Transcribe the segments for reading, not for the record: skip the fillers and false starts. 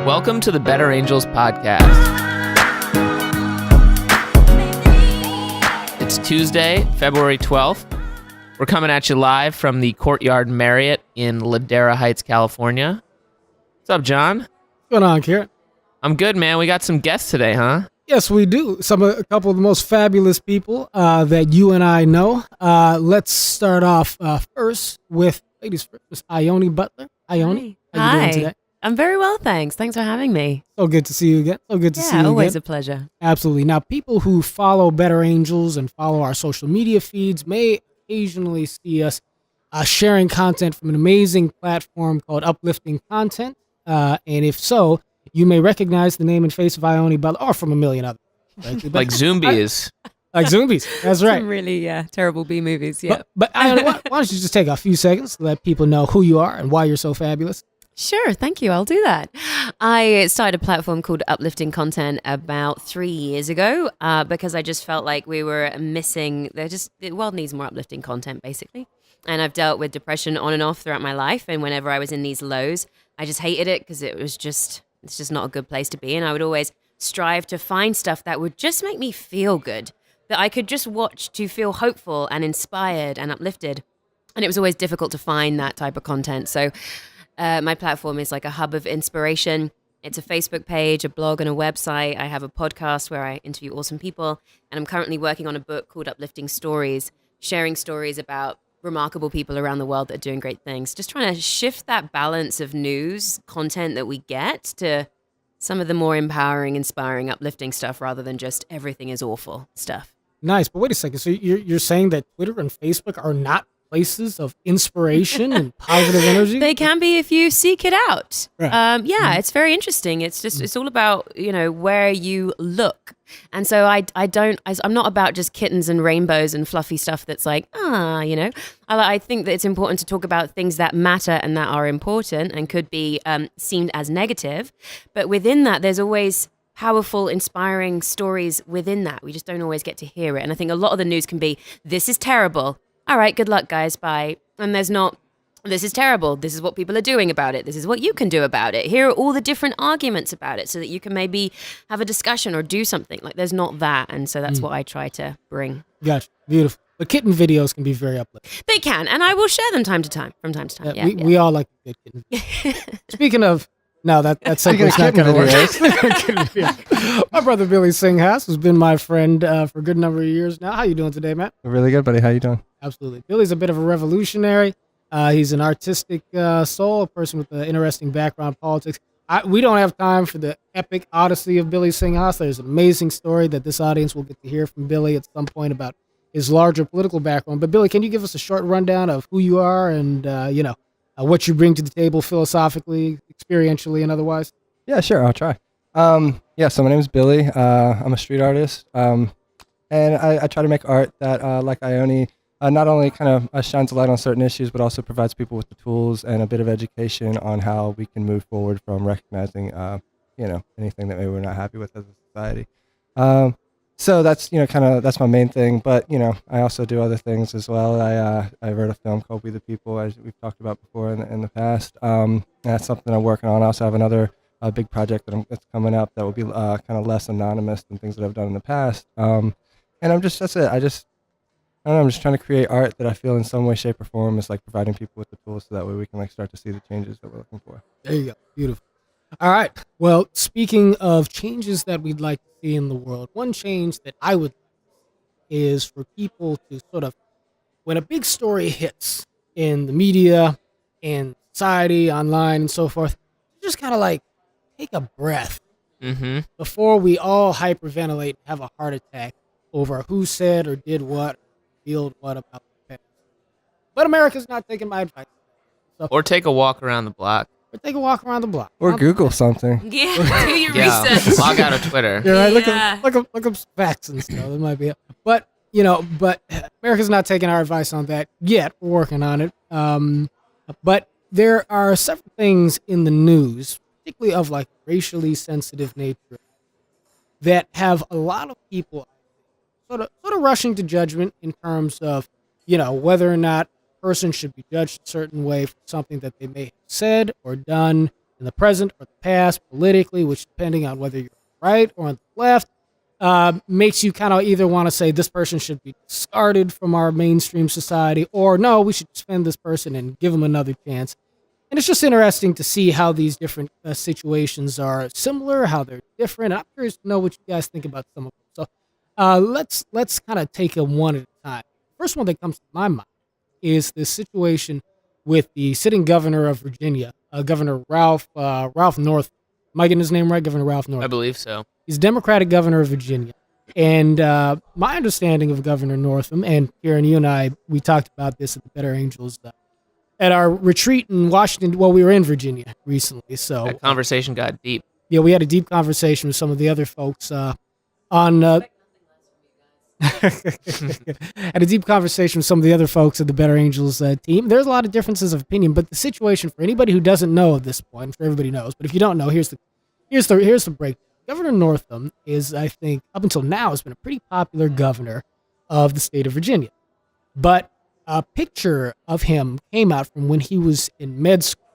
Welcome to the Better Angels podcast. It's Tuesday, February 12th. We're coming at you live from the Courtyard Marriott in Ladera Heights, California. What's up, John? What's going on, Ciaran? I'm good, man. We got some guests today, huh? Yes, we do. A couple of the most fabulous people that you and I know. Let's start off first with, ladies first, Ione Butler. Ione, how you doing today? I'm very well, thanks. Thanks for having me. So good to see you again. See you again. Always a pleasure. Absolutely. Now, people who follow Better Angels and follow our social media feeds may occasionally see us sharing content from an amazing platform called Uplifting Content. And if so, you may recognize the name and face of Ione Butler, or from a million others. Right? Like Zombies. Like Zombies. That's right. Some really terrible B movies, yeah. But Ione, why don't you just take a few seconds to let people know who you are and why you're so fabulous? Sure, thank you. I'll do that. I started a platform called Uplifting Content about 3 years ago because I just felt like we were missing. The world needs more uplifting content, basically. And I've dealt with depression on and off throughout my life. And whenever I was in these lows, I just hated it because it's just not a good place to be. And I would always strive to find stuff that would just make me feel good, that I could just watch to feel hopeful and inspired and uplifted. And it was always difficult to find that type of content. So my platform is like a hub of inspiration. It's a Facebook page, a blog, and a website. I have a podcast where I interview awesome people. And I'm currently working on a book called Uplifting Stories, sharing stories about remarkable people around the world that are doing great things. Just trying to shift that balance of news content that we get to some of the more empowering, inspiring, uplifting stuff rather than just everything is awful stuff. Nice. But wait a second. So you're saying that Twitter and Facebook are not places of inspiration and positive energy? They can be if you seek it out. Right. It's very interesting. It's just it's all about, where you look. And so I'm not about just kittens and rainbows and fluffy stuff that's like, I think that it's important to talk about things that matter and that are important and could be seen as negative. But within that, there's always powerful, inspiring stories within that. We just don't always get to hear it. And I think a lot of the news can be, this is terrible. All right, good luck, guys. Bye. And there's not, this is terrible. This is what people are doing about it. This is what you can do about it. Here are all the different arguments about it so that you can maybe have a discussion or do something. Like, there's not that. And so that's what I try to bring. Gotcha. Beautiful. But kitten videos can be very uplifting. They can. And I will share them from time to time. We all like good kitten videos. Speaking of, no, that's segue's not going to work. My brother Billy Singhas has been my friend for a good number of years now. How you doing today, Matt? Really good, buddy. How you doing? Absolutely. Billy's a bit of a revolutionary. He's an artistic soul, a person with an interesting background in politics. We don't have time for the epic odyssey of Billy Singhas. There's an amazing story that this audience will get to hear from Billy at some point about his larger political background. But Billy, can you give us a short rundown of who you are and, what you bring to the table philosophically, experientially, and otherwise? Yeah, sure. I'll try. So my name is Billy. I'm a street artist. And I try to make art that, like Ione, not only kind of shines a light on certain issues, but also provides people with the tools and a bit of education on how we can move forward from recognizing, anything that maybe we're not happy with as a society. So that's, that's my main thing. But, I also do other things as well. I wrote a film called We the People, as we've talked about before in the past. That's something I'm working on. I also have another big project that's coming up that will be kind of less anonymous than things that I've done in the past. And that's it. I don't know, I'm just trying to create art that I feel in some way, shape, or form is like providing people with the tools so that way we can start to see the changes that we're looking for. There you go. Beautiful. All right. Well, speaking of changes that we'd like to see in the world, one change that I would is for people to sort of, when a big story hits in the media, in society, online, and so forth, just kind of take a breath before we all hyperventilate and have a heart attack over who said or did what, revealed what about the past. But America's not taking my advice. So, Or take a walk around the block. Or take a walk around the block. Or Google something. Yeah, do your research. Log out of Twitter. Yeah, right. Look up facts and stuff. That might be it. But America's not taking our advice on that yet. We're working on it. But there are several things in the news, particularly of racially sensitive nature, that have a lot of people sort of rushing to judgment in terms of, whether or not a person should be judged a certain way for something that they may have said or done in the present or the past, politically, which depending on whether you're right or on the left, makes you kind of either want to say this person should be discarded from our mainstream society, or no, we should defend this person and give them another chance. And it's just interesting to see how these different situations are similar, how they're different. I'm curious to know what you guys think about some of them. So let's kind of take them one at a time. First one that comes to my mind is this situation with the sitting governor of Virginia, Governor Ralph Northam. Am I getting his name right? Governor Ralph Northam. I believe so. He's Democratic governor of Virginia. And my understanding of Governor Northam, and Ciaran, you and I, we talked about this at the Better Angels at our retreat in Washington. Well, we were in Virginia recently. So That conversation got deep. yeah, we had a deep conversation with some of the other folks on... had a deep conversation with some of the other folks at the Better Angels team. There's a lot of differences of opinion, but the situation, for anybody who doesn't know at this point, I'm sure everybody knows, but if you don't know, here's the breakdown. Governor Northam is, I think, up until now, has been a pretty popular governor of the state of Virginia. But a picture of him came out from when he was in med school,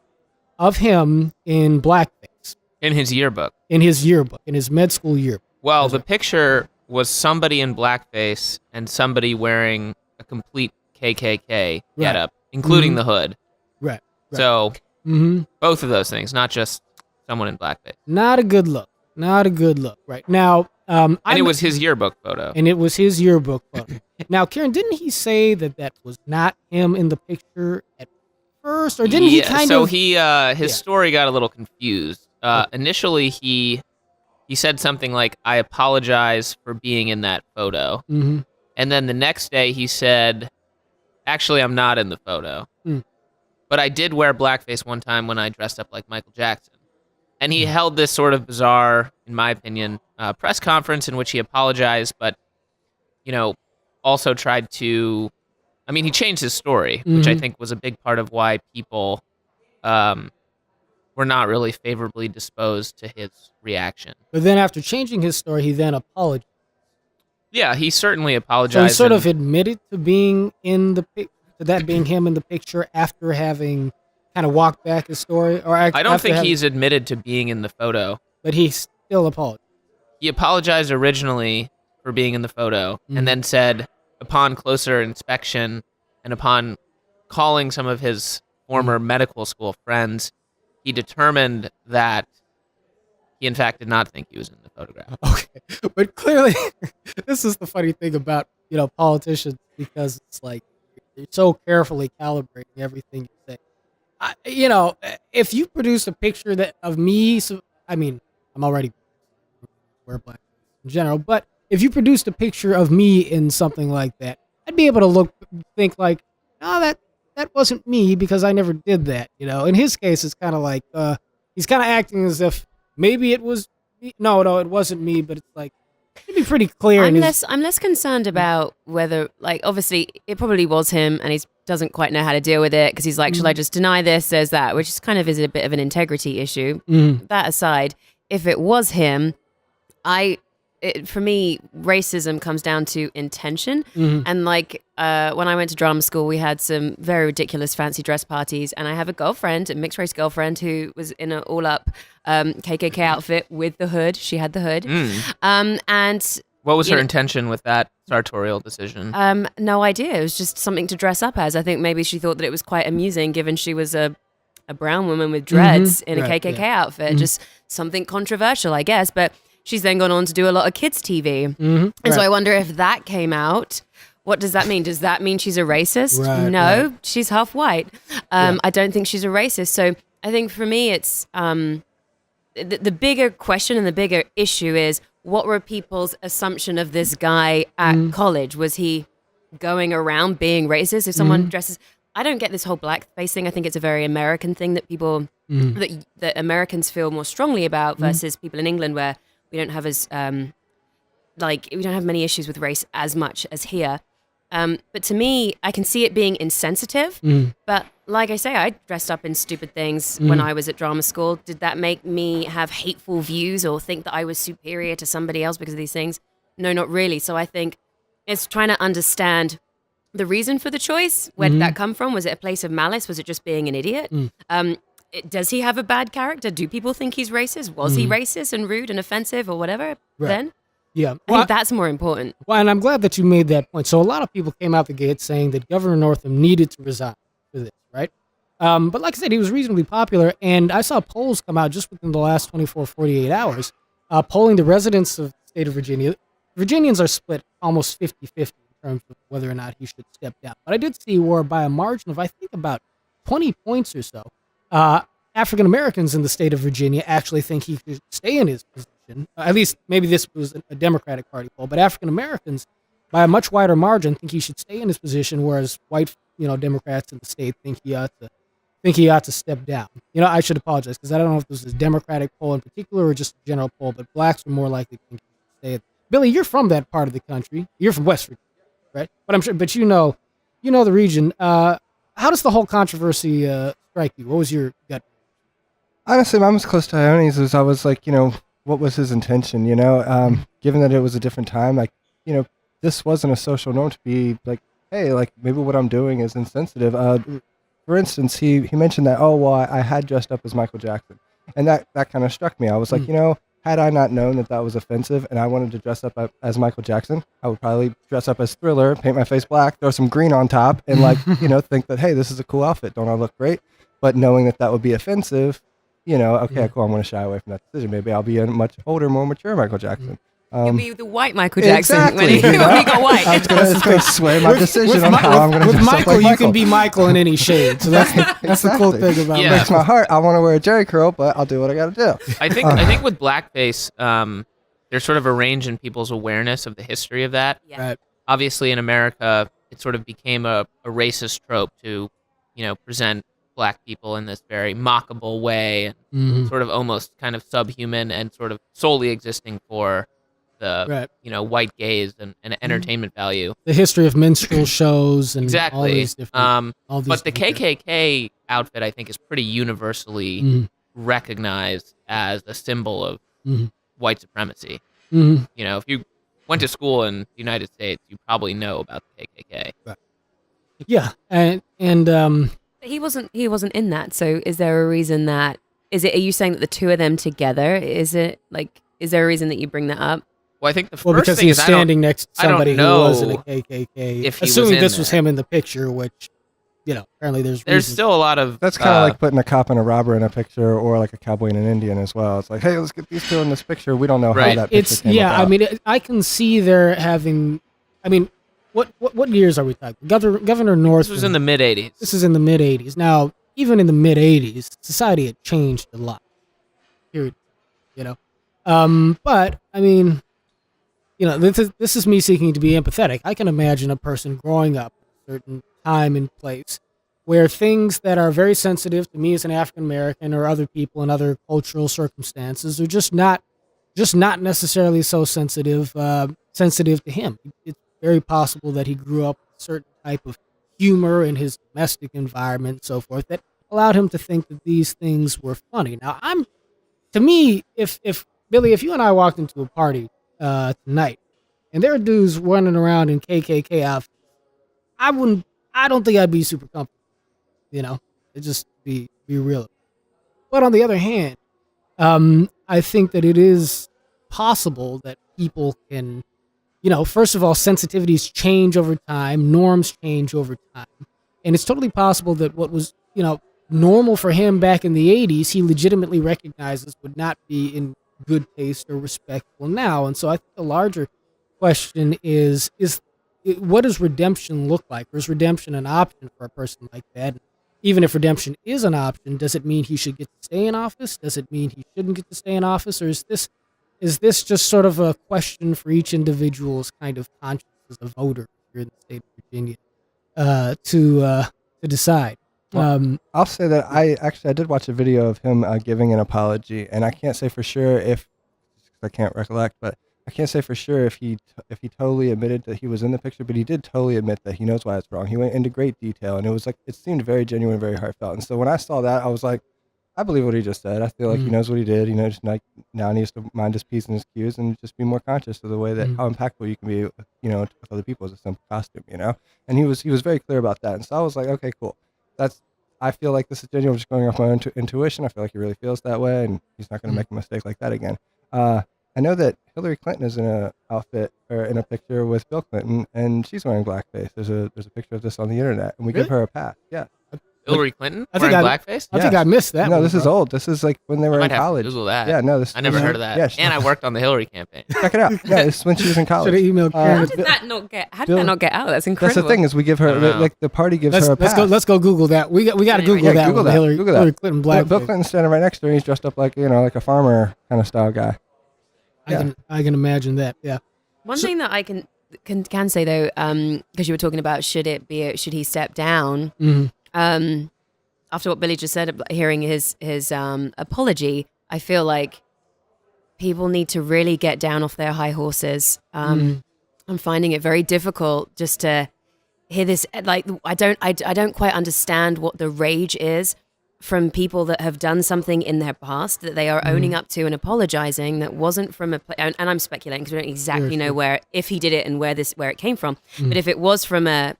of him in blackface. In his yearbook. In his yearbook, in his med school yearbook. Well, the picture was somebody in blackface and somebody wearing a complete KKK getup, including the hood. Right. So, both of those things, not just someone in blackface. Not a good look. Not a good look. Right. Now, and it was his yearbook photo. And it was his yearbook photo. Now, Ciaran, didn't he say that was not him in the picture at first? Or didn't he kind of... So his story got a little confused. Initially, he said something like, I apologize for being in that photo. Mm-hmm. And then the next day he said, actually, I'm not in the photo. But I did wear blackface one time when I dressed up like Michael Jackson. And he held this sort of bizarre, in my opinion, press conference in which he apologized, but, also tried to... I mean, he changed his story, which I think was a big part of why people were not really favorably disposed to his reaction. But then after changing his story, he then apologized. Yeah, he certainly apologized. So he sort of admitted to being in the to that being him in the picture after having kind of walked back his story. Or I don't think he's admitted to being in the photo. But he still apologized. He apologized originally for being in the photo, and then said, upon closer inspection and upon calling some of his former medical school friends, he determined that he, in fact, did not think he was in the photograph. Okay. But clearly, this is the funny thing about, politicians, because it's like you're so carefully calibrating everything you say. If you produce a picture of me, I'm already wear black in general, but if you produced a picture of me in something like that, I'd be able to think like, no, that wasn't me because I never did that. In his case, it's kind of like he's kind of acting as if maybe it was me. No, it wasn't me, but it's like it'd be pretty clear. I'm less concerned about whether, like, obviously it probably was him, and he doesn't quite know how to deal with it because he's like, shall I just deny this? There's that, which is kind of a bit of an integrity issue. That aside, if it was him, for me, racism comes down to intention. And like when I went to drama school, we had some very ridiculous fancy dress parties, and I have a mixed race girlfriend, who was in an all-up KKK outfit with the hood. She had the hood. And what was her intention with that sartorial decision? No idea. It was just something to dress up as. I think maybe she thought that it was quite amusing, given she was a brown woman with dreads in a KKK outfit. Just something controversial, I guess. But she's then gone on to do a lot of kids' TV. And so I wonder if that came out. What does that mean? Does that mean she's a racist? No, she's half white. I don't think she's a racist. So I think for me, it's the bigger question and the bigger issue is, what were people's assumption of this guy at college? Was he going around being racist? If someone dresses... I don't get this whole blackface thing. I think it's a very American thing that people... that Americans feel more strongly about versus people in England, where we don't have as we don't have many issues with race as much as here. But to me, I can see it being insensitive. But like I say, I dressed up in stupid things when I was at drama school. Did that make me have hateful views or think that I was superior to somebody else because of these things? No, not really. So I think it's trying to understand the reason for the choice. Where did that come from? Was it a place of malice? Was it just being an idiot? Does he have a bad character? Do people think he's racist? Was he racist and rude and offensive or whatever then? Yeah. I think that's more important. Well, and I'm glad that you made that point. So a lot of people came out the gate saying that Governor Northam needed to resign for this, right? But like I said, he was reasonably popular, and I saw polls come out just within the last 24, 48 hours, polling the residents of the state of Virginia. Virginians are split almost 50-50 in terms of whether or not he should step down. But I did see where by a margin of, I think, about 20 points or so, African Americans in the state of Virginia actually think he should stay in his position. At least, maybe this was a Democratic Party poll, but African Americans, by a much wider margin, think he should stay in his position, whereas white, Democrats in the state think he ought to step down. I should apologize because I don't know if this is a Democratic poll in particular or just a general poll, but blacks were more likely to think he should stay. Billy, you're from that part of the country. You're from West Virginia, right? But I'm sure, you know the region. How does the whole controversy strike you? What was your gut? Honestly, mine was close to Ione's. As I was like, what was his intention? Given that it was a different time, like, this wasn't a social norm to be like, hey, like maybe what I'm doing is insensitive. For instance, he mentioned that, I had dressed up as Michael Jackson, and that kind of struck me. I was like, had I not known that was offensive and I wanted to dress up as Michael Jackson, I would probably dress up as Thriller, paint my face black, throw some green on top, and think that, hey, this is a cool outfit. Don't I look great? But knowing that would be offensive, okay, cool, I'm going to shy away from that decision. Maybe I'll be a much older, more mature Michael Jackson. You'll be the white Michael Jackson when he Exactly, got white. I was going to sway my decision on how I'm going to With dress up Michael, like you Michael. can be Michael in any shade. So that's the cool thing about Yeah. it. Breaks my heart. I want to wear a Jerry curl, but I'll do what I got to do. I think with blackface, there's sort of a range in people's awareness of the history of that. Yeah. Right. Obviously, in America, it sort of became a racist trope to, present black people in this very mockable way, and sort of almost kind of subhuman and sort of solely existing for the white gaze and entertainment value. The history of minstrel shows and Exactly. all these different. But the KKK outfit, I think, is pretty universally recognized as a symbol of white supremacy. If you went to school in the United States, you probably know about the KKK. Right. Yeah, and He wasn't in that. So is there a reason that are you saying that the two of them together, is there a reason that you bring that up? Well, I think the first because thing he's is standing next to I don't somebody who know was in a KKK. if he was Assuming in this was there. him in the picture, which apparently there's reasons. still a lot of That's kind of like putting a cop and a robber in a picture, or like a cowboy and an Indian as well. It's like, hey, let's get these two in this picture. We don't know how Right. that picture came about. I mean, I can see there having. I mean, what years are we talking? Governor Northam. this was in the mid '80s. This is in the mid '80s. Now, even in the mid '80s, society had changed a lot. Period. But I mean, this is me seeking to be empathetic. I can imagine a person growing up at a certain time and place where things that are very sensitive to me as an African American or other people in other cultural circumstances are just not necessarily so sensitive to him. It's very possible that he grew up with a certain type of humor in his domestic environment and so forth that allowed him to think that these things were funny. Now, to me, if Billy, if you and I walked into a party tonight and there are dudes running around in KKK outfits, I don't think I'd be super comfortable. It just be real. But on the other hand, I think that it is possible that people can, first of all, sensitivities change over time, norms change over time. And it's totally possible that what was, normal for him back in the 80s, he legitimately recognizes would not be in good taste or respectful now. And so I think the larger question is what does redemption look like? Or is redemption an option for a person like that? Even if redemption is an option, does it mean he should get to stay in office? Does it mean he shouldn't get to stay in office? Or is this just sort of a question for each individual's kind of conscience as a voter here in the state of Virginia to decide? Well, I'll say that I did watch a video of him giving an apology, and I can't say for sure if I can't recollect, but I can't say for sure if he totally admitted that he was in the picture, but he did totally admit that he knows why it's wrong. He went into great detail, and it seemed very genuine, very heartfelt. And so when I saw that, I was like, I believe what he just said. I feel like he knows what he did. Just like now needs to mind his P's and his Q's and just be more conscious of the way that how impactful you can be, with other people as a simple costume, And he was very clear about that. And so I was like, okay, cool. That's I feel like this is genuine. I'm just going off my own intuition. I feel like he really feels that way, and he's not going to make a mistake like that again. I know that Hillary Clinton is in a outfit or in a picture with Bill Clinton, and she's wearing blackface. There's a picture of this on the internet, and we give her a pass. Yeah. Hillary Clinton I think wearing blackface? I think I missed that. No, one, this is old. This is like when they were I in might have to college. Google that. Yeah, no, I never heard of that. Yeah, and I worked on the Hillary campaign. check it out. Yeah, it's when she was in college. Should have emailed Karen. How did that not get? How did that not get out? That's incredible. That's the thing is we give her like the party gives her a pass. Let's go Google that. We got to Google that. Google one, that. Hillary Clinton blackface. Bill Clinton's standing right next to her. He's dressed up like like a farmer kind of style guy. I can imagine that. Yeah. One thing that I can say though, because you were talking about should he step down? Mm-hmm. After what Billy just said, hearing his apology, I feel like people need to really get down off their high horses. I'm finding it very difficult just to hear this. Like I don't quite understand what the rage is from people that have done something in their past that they are owning up to and apologizing that wasn't from a and I'm speculating because we don't exactly know where, if he did it and where it came from. But if it was from I'm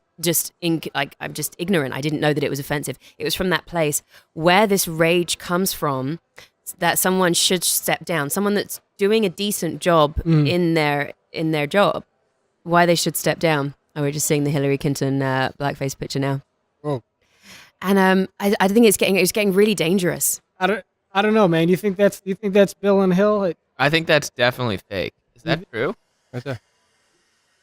just ignorant. I didn't know that it was offensive. It was from that place where this rage comes from, that someone should step down. Someone that's doing a decent job in their job, why they should step down. Oh, we're just seeing the Hillary Clinton blackface picture now. Oh, and I think it's getting really dangerous. I don't know, man. You think that's Bill and Hill? I think that's definitely fake. Is that true? Right there.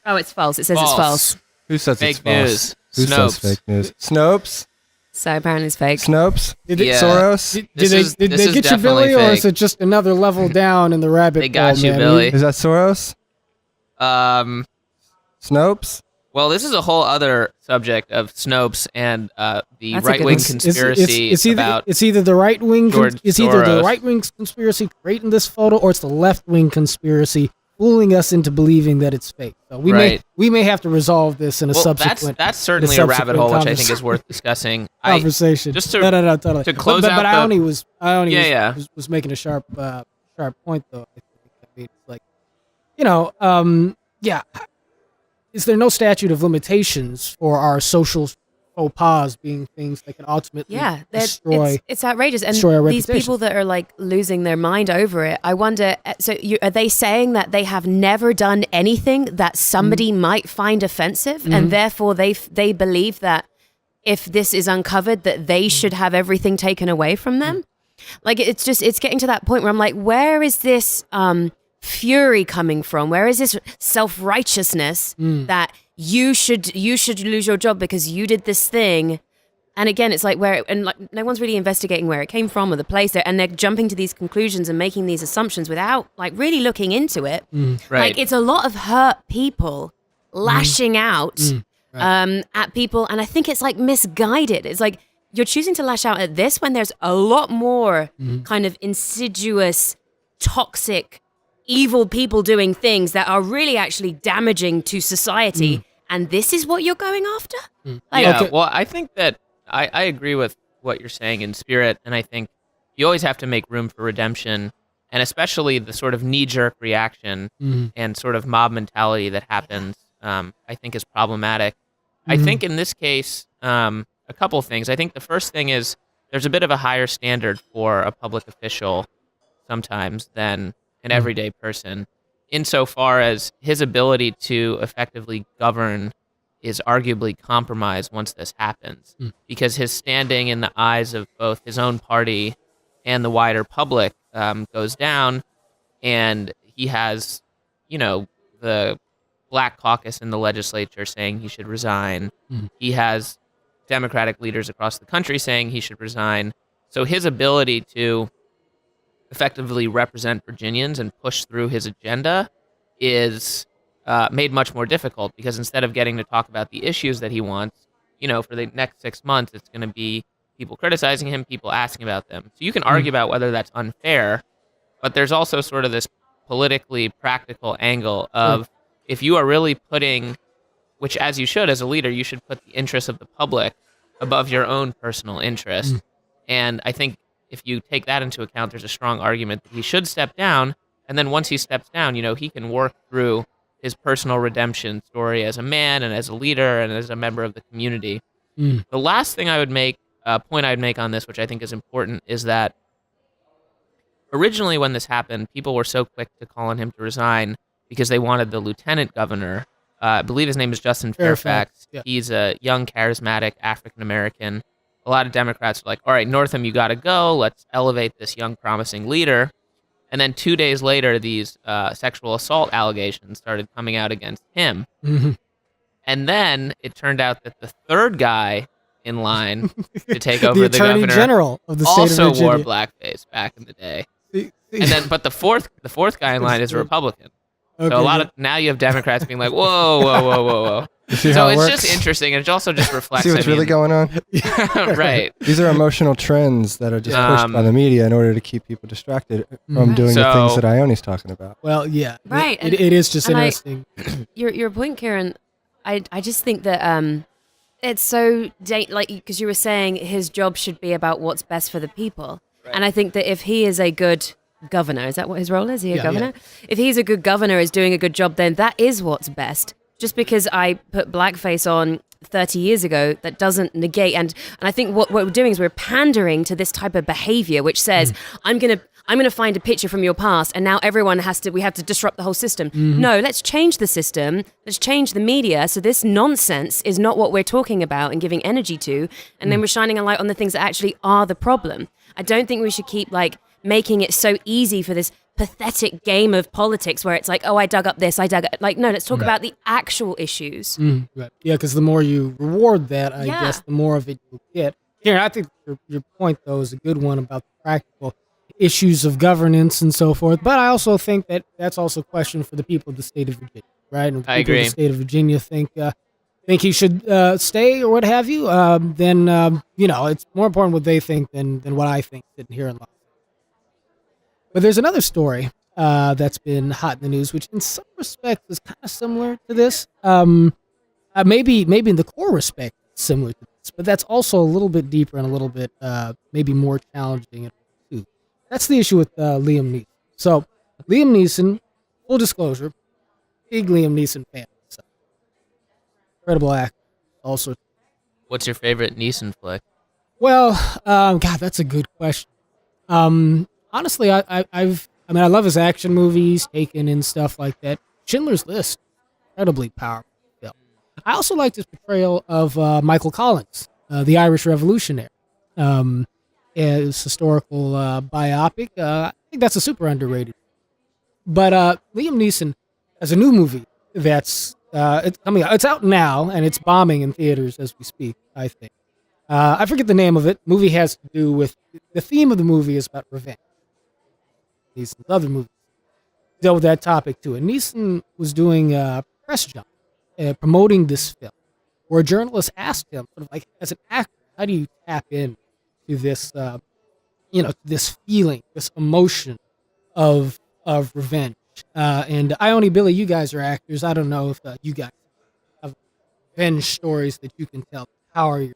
Oh, it's false. It says it's false. Who says Fake it's false? news. Who Snopes. says fake news? Snopes? So apparently it's fake. Snopes? Yeah. Soros? Did This they is get you, Billy, definitely or fake. is it just another level down in the rabbit They got hole, you, man? Billy. Is that Soros? Snopes? Well, this is a whole other subject of Snopes and the That's a right good wing one. conspiracy about it's either the right wing George it's either the Soros. right wing conspiracy creating this photo, or it's the left wing conspiracy fooling us into believing that it's fake. So we may have to resolve this in a subsequent. That's certainly a rabbit hole, which I think is worth discussing. Conversation. Just to totally. to close but out Ione the- was making a sharp point though. I mean, it's like, is there no statute of limitations for our social faux pas being things that can ultimately destroy? It's outrageous, and destroy our these reputation. people that are like losing their mind over it. I wonder. So, are they saying that they have never done anything that somebody might find offensive, and therefore they believe that if this is uncovered, that they should have everything taken away from them? Like it's getting to that point where I'm like, where is this fury coming from? Where is this self-righteousness that you should lose your job because you did this thing? And again, it's like no one's really investigating where it came from or the place there, and they're jumping to these conclusions and making these assumptions without like really looking into it. Right. Like it's a lot of hurt people lashing out at people, and I think it's like misguided. It's like you're choosing to lash out at this when there's a lot more kind of insidious, toxic, evil people doing things that are really actually damaging to society, and this is what you're going after? Well, I think that I agree with what you're saying in spirit, and I think you always have to make room for redemption, and especially the sort of knee-jerk reaction and sort of mob mentality that happens, I think is problematic. I think in this case, a couple things. I think the first thing is there's a bit of a higher standard for a public official sometimes than an everyday person, insofar as his ability to effectively govern is arguably compromised once this happens, because his standing in the eyes of both his own party and the wider public goes down, and he has, the Black Caucus in the legislature saying he should resign. He has Democratic leaders across the country saying he should resign. So his ability to effectively represent Virginians and push through his agenda is made much more difficult, because instead of getting to talk about the issues that he wants, for the next 6 months, it's going to be people criticizing him, people asking about them. So you can argue about whether that's unfair, but there's also sort of this politically practical angle of if you are really putting, which as you should as a leader, you should put the interests of the public above your own personal interest. And I think if you take that into account, there's a strong argument that he should step down. And then once he steps down, he can work through his personal redemption story as a man and as a leader and as a member of the community. The last thing I would make point I'd make on this, which I think is important, is that originally when this happened, people were so quick to call on him to resign because they wanted the lieutenant governor. I believe his name is Justin Fairfax. Yeah. He's a young, charismatic African-American. A lot of Democrats were like, all right, Northam, you got to go. Let's elevate this young, promising leader. And then 2 days later, these sexual assault allegations started coming out against him. Mm-hmm. And then it turned out that the third guy in line to take over the the Attorney governor General of the state also of Virginia wore blackface back in the day. But the fourth guy in line is a Republican. Okay, So a lot of now you have Democrats being like, whoa, whoa, whoa, whoa, whoa. You see So how it it's works? just interesting. It also just reflects. See what's really going on? Right. These are emotional trends that are just pushed by the media in order to keep people distracted from doing the things that Ione's talking about. Well, yeah, Right, It is just and interesting. Your point, Ciaran. I just think that it's so because you were saying his job should be about what's best for the people, and I think that if he is a good governor, is that what his role is? Is he a governor? Yeah. If he's a good governor, is doing a good job, then that is what's best. Just because I put blackface on 30 years ago, that doesn't negate. And I think what we're doing is we're pandering to this type of behavior, which says, I'm gonna find a picture from your past, and now we have to disrupt the whole system. No, let's change the system. Let's change the media. So this nonsense is not what we're talking about and giving energy to. And then we're shining a light on the things that actually are the problem. I don't think we should keep making it so easy for this pathetic game of politics where it's like, oh, I dug up this, no, let's talk about the actual issues. Right. Yeah, because the more you reward that, I guess the more of it you'll get. Ciaran, I think your point, though, is a good one about the practical issues of governance and so forth. But I also think that that's also a question for the people of the state of Virginia, right? And if I people agree. of the state of Virginia think he should stay or what have you, then, it's more important what they think than what I think sitting here in Los Angeles. But there's another story that's been hot in the news, which in some respects is kind of similar to this. Maybe in the core respect, similar to this, but that's also a little bit deeper and a little bit maybe more challenging too. That's the issue with Liam Neeson. So Liam Neeson, full disclosure, big Liam Neeson fan. So, incredible actor. Also, What's your favorite Neeson flick? well, God, that's a good question. Honestly, I love his action movies, Taken and stuff like that. Schindler's List, incredibly powerful film. I also liked his portrayal of Michael Collins, the Irish Revolutionary. His historical biopic. I think that's a super underrated. But Liam Neeson has a new movie that's it's coming out. It's out now, and it's bombing in theaters as we speak, I think. I forget the name of it. Movie has to do with, the theme of the movie is about revenge. Neeson's other movies dealt with that topic too. And Neeson was doing a press jump promoting this film, where a journalist asked him, sort of like, as an actor, how do you tap in to this, this feeling, this emotion of revenge? And Ione, Billy, you guys are actors. I don't know if you guys have revenge stories that you can tell, power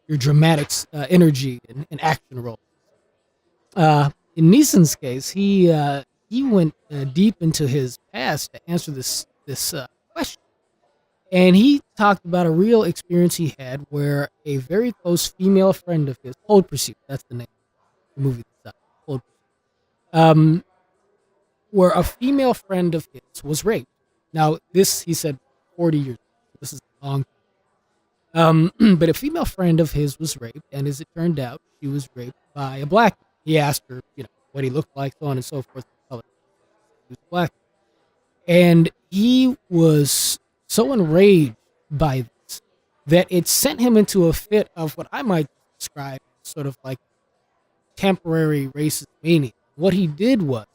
your dramatic energy and action role. In Neeson's case, he went deep into his past to answer this question, and he talked about a real experience he had where a very close female friend of his, Cold Pursuit, that's the name of the movie that's out, Cold Pursuit, where a female friend of his was raped. Now, this, he said, 40 years ago. This is a long time. But a female friend of his was raped, and as it turned out, she was raped by a black man. He asked her, what he looked like, so on and so forth. He was black. And he was so enraged by this that it sent him into a fit of what I might describe as sort of like temporary racist mania. What he did was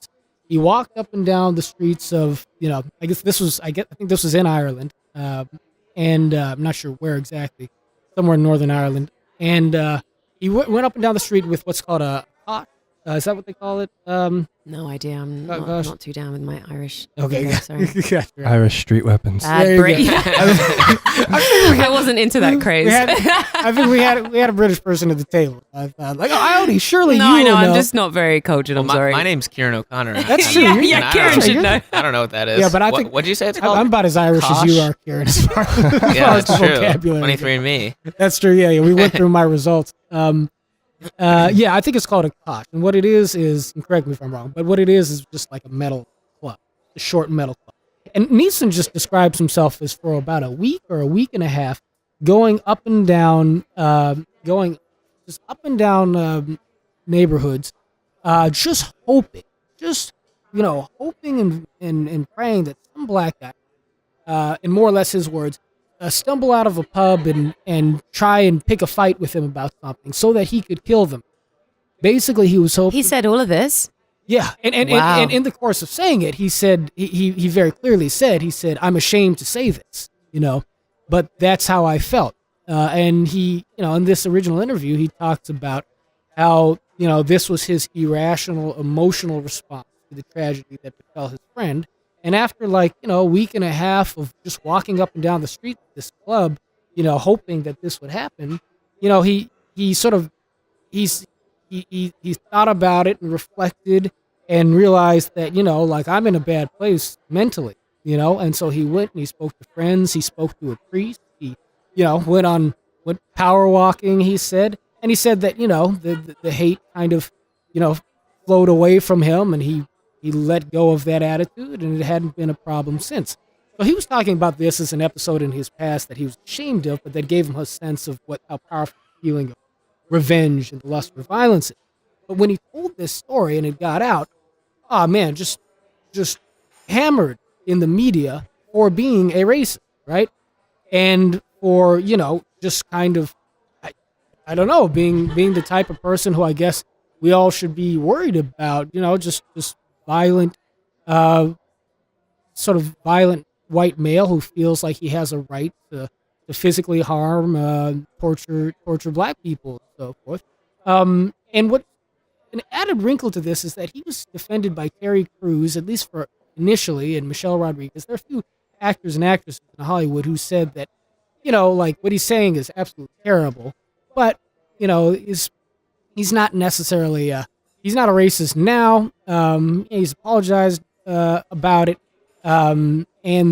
he walked up and down the streets of, I think this was in Ireland, and I'm not sure where exactly, somewhere in Northern Ireland. And he went up and down the street with what's called a Is that what they call it? No idea. I'm Oh, gosh. not too down with my Irish. Okay, lingo, sorry. Gotcha. Irish street weapons. Bad There you Brit. go. I wasn't into that craze. I think we had a British person at the table. I thought, like, Ione, surely No, you I know. will I'm know. just not very cultured. I'm sorry. My name's Ciaran O'Connor. That's true. Yeah, You're- yeah, And I Ciaran don't- should know. I don't know what that is. Yeah, but I think- What'd you say it's called? I'm about as Irish as you are, Ciaran, as far as Yeah, the that's true. vocabulary. 23 and me. That's true. Yeah, we went through my results. Yeah, I think it's called a kosh, and what it is, and correct me if I'm wrong, but what it is just like a metal club, a short metal club. And Neeson just describes himself as for about a week or a week and a half, going up and down, neighborhoods, just hoping, hoping and praying that some black guy, in more or less his words, stumble out of a pub and try and pick a fight with him about something so that he could kill them. Basically, he was hoping. He said all of this. Yeah, and Wow. in the course of saying it, he said he very clearly said I'm ashamed to say this, but that's how I felt. And he, in this original interview, he talks about how this was his irrational, emotional response to the tragedy that befell his friend. And after a week and a half of just walking up and down the street of this club, hoping that this would happen, he thought about it and reflected and realized that, I'm in a bad place mentally, and so he went and he spoke to friends, he spoke to a priest, he, went power walking, he said, and he said that, the hate kind of, flowed away from him and he let go of that attitude and it hadn't been a problem since. So he was talking about this as an episode in his past that he was ashamed of, but that gave him a sense of how powerful the feeling of revenge and the lust for violence is. But when he told this story and it got out, oh man, just hammered in the media for being a racist, right? And for, just kind of, I don't know, being the type of person who I guess we all should be worried about, just violent, sort of violent white male who feels like he has a right to physically harm, torture black people, and so forth. And what an added wrinkle to this is that he was defended by Terry Crews, at least for initially, and Michelle Rodriguez. There are a few actors and actresses in Hollywood who said that, what he's saying is absolutely terrible, but he's not necessarily he's not a racist now. He's apologized about it, and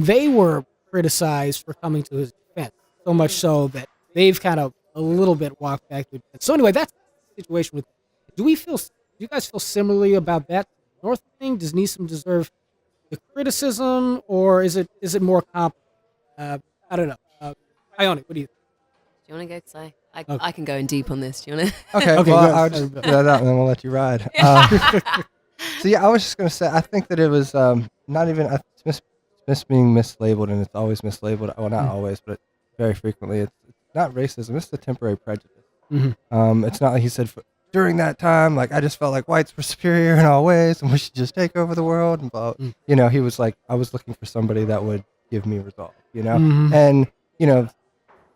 they were criticized for coming to his defense, so much so that they've kind of a little bit walked back to defense. So anyway, that's the situation with. Do you guys feel similarly about that North thing? Does Neeson deserve the criticism, or is it more complicated? I don't know. Ione, what do you think? Do you want to go? Because I can go in deep on this. Do you want to? Okay, Okay, well, go I'll ahead. just do that and then we'll let you ride. So yeah, I was just gonna say, I think that it was not even it's being mislabeled, and it's always mislabeled. Well, not always, but very frequently. It's not racism. It's a temporary prejudice. Mm-hmm. It's not like he said during that time, like I just felt like whites were superior in all ways, and we should just take over the world. And blah. He was like, I was looking for somebody that would give me resolve. Mhm. And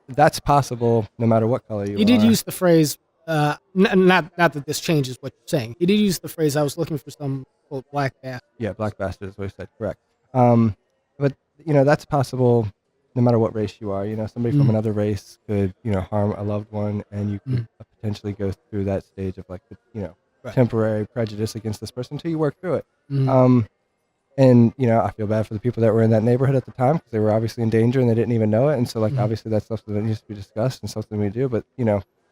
that's possible no matter what color you are. He did use the phrase, not that this changes what you're saying. He did use the phrase, I was looking for some, quote, black bastard. Yeah, black bastard is what he said, correct. But, that's possible no matter what race you are. Somebody from another race could, harm a loved one, and you could potentially go through that stage of like, Right. temporary prejudice against this person until you work through it. Mhm. And, I feel bad for the people that were in that neighborhood at the time because they were obviously in danger and they didn't even know it. And so, like, obviously that's something that needs to be discussed and something we do. But,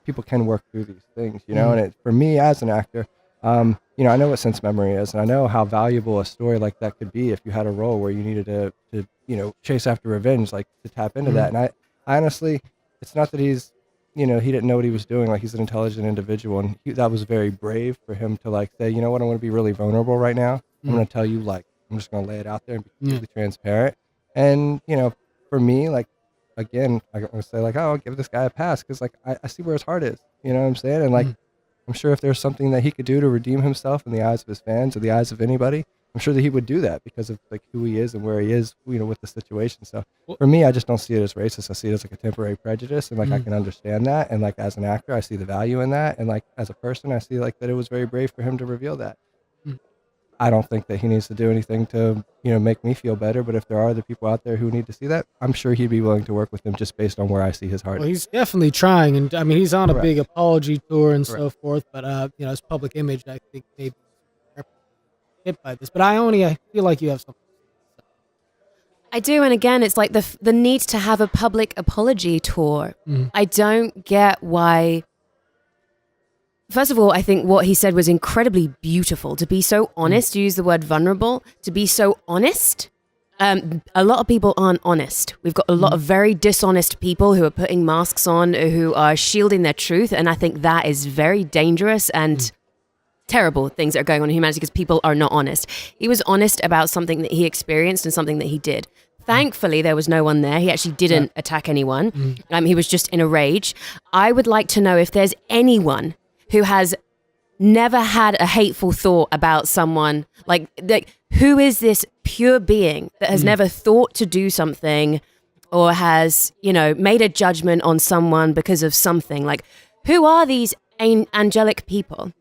people can work through these things, and for me as an actor, I know what sense memory is, and I know how valuable a story like that could be if you had a role where you needed to chase after revenge, like to tap into that. And I honestly, it's not that he's, he didn't know what he was doing. Like, he's an intelligent individual, and that was very brave for him to like say, you know what, I'm going to be really vulnerable right now. I'm going to tell you, like, I'm just going to lay it out there and be completely transparent. And, for me, like, again, I'm going to say, like, oh, I'll give this guy a pass because, like, I see where his heart is. You know what I'm saying? And, like, I'm sure if there's something that he could do to redeem himself in the eyes of his fans or the eyes of anybody, I'm sure that he would do that because of like who he is and where he is, with the situation. So for me, I just don't see it as racist. I see it as like a temporary prejudice, and like I can understand that. And like as an actor, I see the value in that. And like as a person, I see like that it was very brave for him to reveal that. I don't think that he needs to do anything to, make me feel better. But if there are other people out there who need to see that, I'm sure he'd be willing to work with them just based on where I see his heart. Well, he's definitely trying, and I mean, he's on a big apology tour and so forth. But his public image, I think, maybe hit by this. But I feel like you have something. I do, and again, it's like the need to have a public apology tour. I don't get why. First of all, I think what he said was incredibly beautiful. To be so honest, to use the word vulnerable, to be so honest. A lot of people aren't honest. We've got a lot of very dishonest people who are putting masks on, who are shielding their truth, and I think that is very dangerous and terrible things that are going on in humanity because people are not honest. He was honest about something that he experienced and something that he did. Thankfully, there was no one there. He actually didn't attack anyone. He was just in a rage. I would like to know if there's anyone who has never had a hateful thought about someone, like who is this pure being that has never thought to do something or has, made a judgment on someone because of something. Like, who are these angelic people?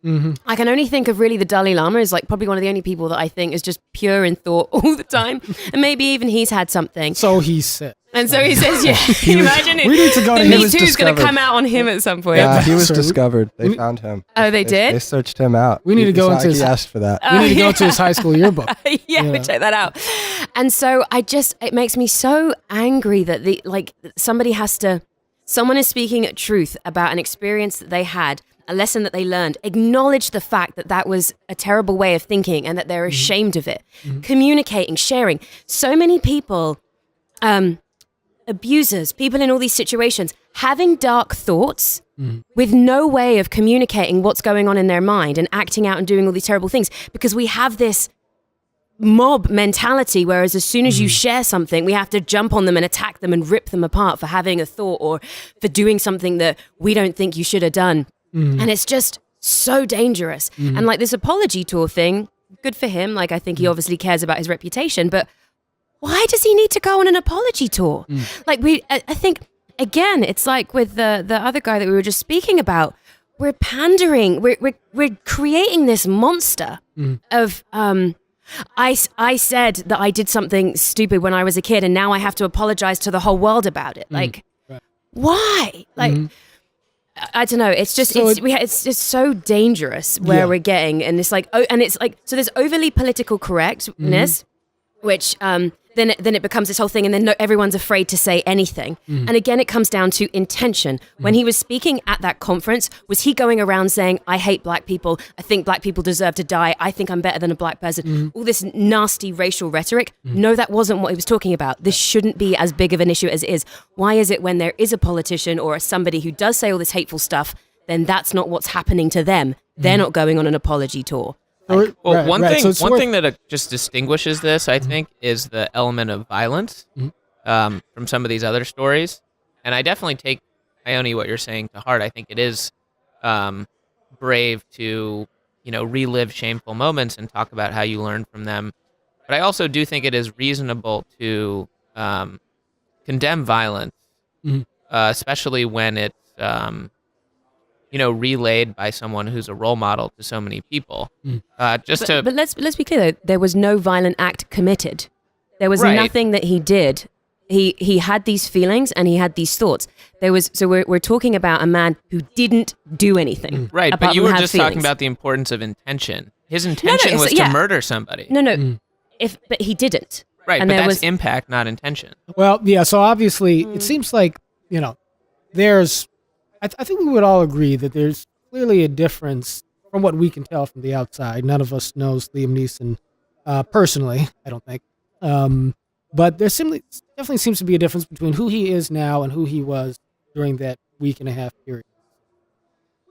I can only think of really the Dalai Lama is like probably one of the only people that I think is just pure in thought all the time. And maybe even he's had something. So he said. And so he says, can you imagine it? We need to go to the him. Me Too's going to come out on him at some point. Yeah, he was discovered. They found him. Oh, they did? They searched him out. We need to go into his... He asked for that. We need to go to his high school yearbook. Check that out. And so it makes me so angry that someone is speaking truth about an experience that they had, a lesson that they learned, acknowledge the fact that that was a terrible way of thinking and that they're ashamed of it. Communicating, sharing. So many people, abusers, people in all these situations, having dark thoughts with no way of communicating what's going on in their mind and acting out and doing all these terrible things because we have this mob mentality, whereas as soon as you share something, we have to jump on them and attack them and rip them apart for having a thought or for doing something that we don't think you should have done. And it's just so dangerous. And like this apology tour thing, good for him. Like I think he obviously cares about his reputation, but why does he need to go on an apology tour? Like I think, again, it's like with the other guy that we were just speaking about, we're pandering, we're creating this monster of, I said that I did something stupid when I was a kid and now I have to apologize to the whole world about it. Like, why? Like, I don't know. It's just it's just so dangerous where we're getting, and it's like so there's overly political correctness, which then it becomes this whole thing, and then everyone's afraid to say anything. And again, it comes down to intention. When he was speaking at that conference, was he going around saying, "I hate black people. I think black people deserve to die. I think I'm better than a black person." All this nasty racial rhetoric. No, that wasn't what he was talking about. This shouldn't be as big of an issue as it is. Why is it when there is a politician or somebody who does say all this hateful stuff, then that's not what's happening to them? They're not going on an apology tour. One thing that just distinguishes this, I think, is the element of violence from some of these other stories. And I definitely take, Ione, what you're saying to heart. I think it is brave to, relive shameful moments and talk about how you learn from them. But I also do think it is reasonable to condemn violence, especially when it's relayed by someone who's a role model to so many people. But let's be clear though, there was no violent act committed. There was nothing that he did. He had these feelings and he had these thoughts. We're talking about a man who didn't do anything. Right, but you were just talking about the importance of intention. His intention was to murder somebody. No. But he didn't. Right, and but that's impact, not intention. Well, yeah. So obviously, it seems like there's. I think we would all agree that there's clearly a difference from what we can tell from the outside. None of us knows Liam Neeson personally, I don't think. But there definitely seems to be a difference between who he is now and who he was during that week and a half period,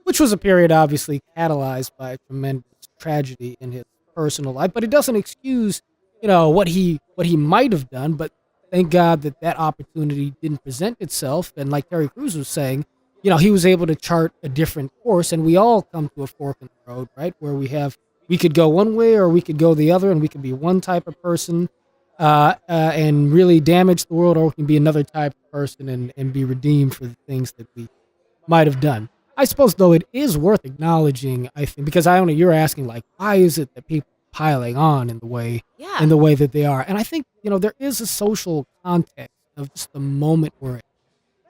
which was a period obviously catalyzed by a tremendous tragedy in his personal life. But it doesn't excuse, what he might have done. But thank God that opportunity didn't present itself. And like Terry Crews was saying, he was able to chart a different course, and we all come to a fork in the road, right? Where we have, we could go one way or we could go the other, and we could be one type of person and really damage the world, or we can be another type of person and be redeemed for the things that we might have done. I suppose, though, it is worth acknowledging, I think, because Ione, you're asking, like, why is it that people are piling on in the way that they are? And I think, there is a social context of just the moment we're in.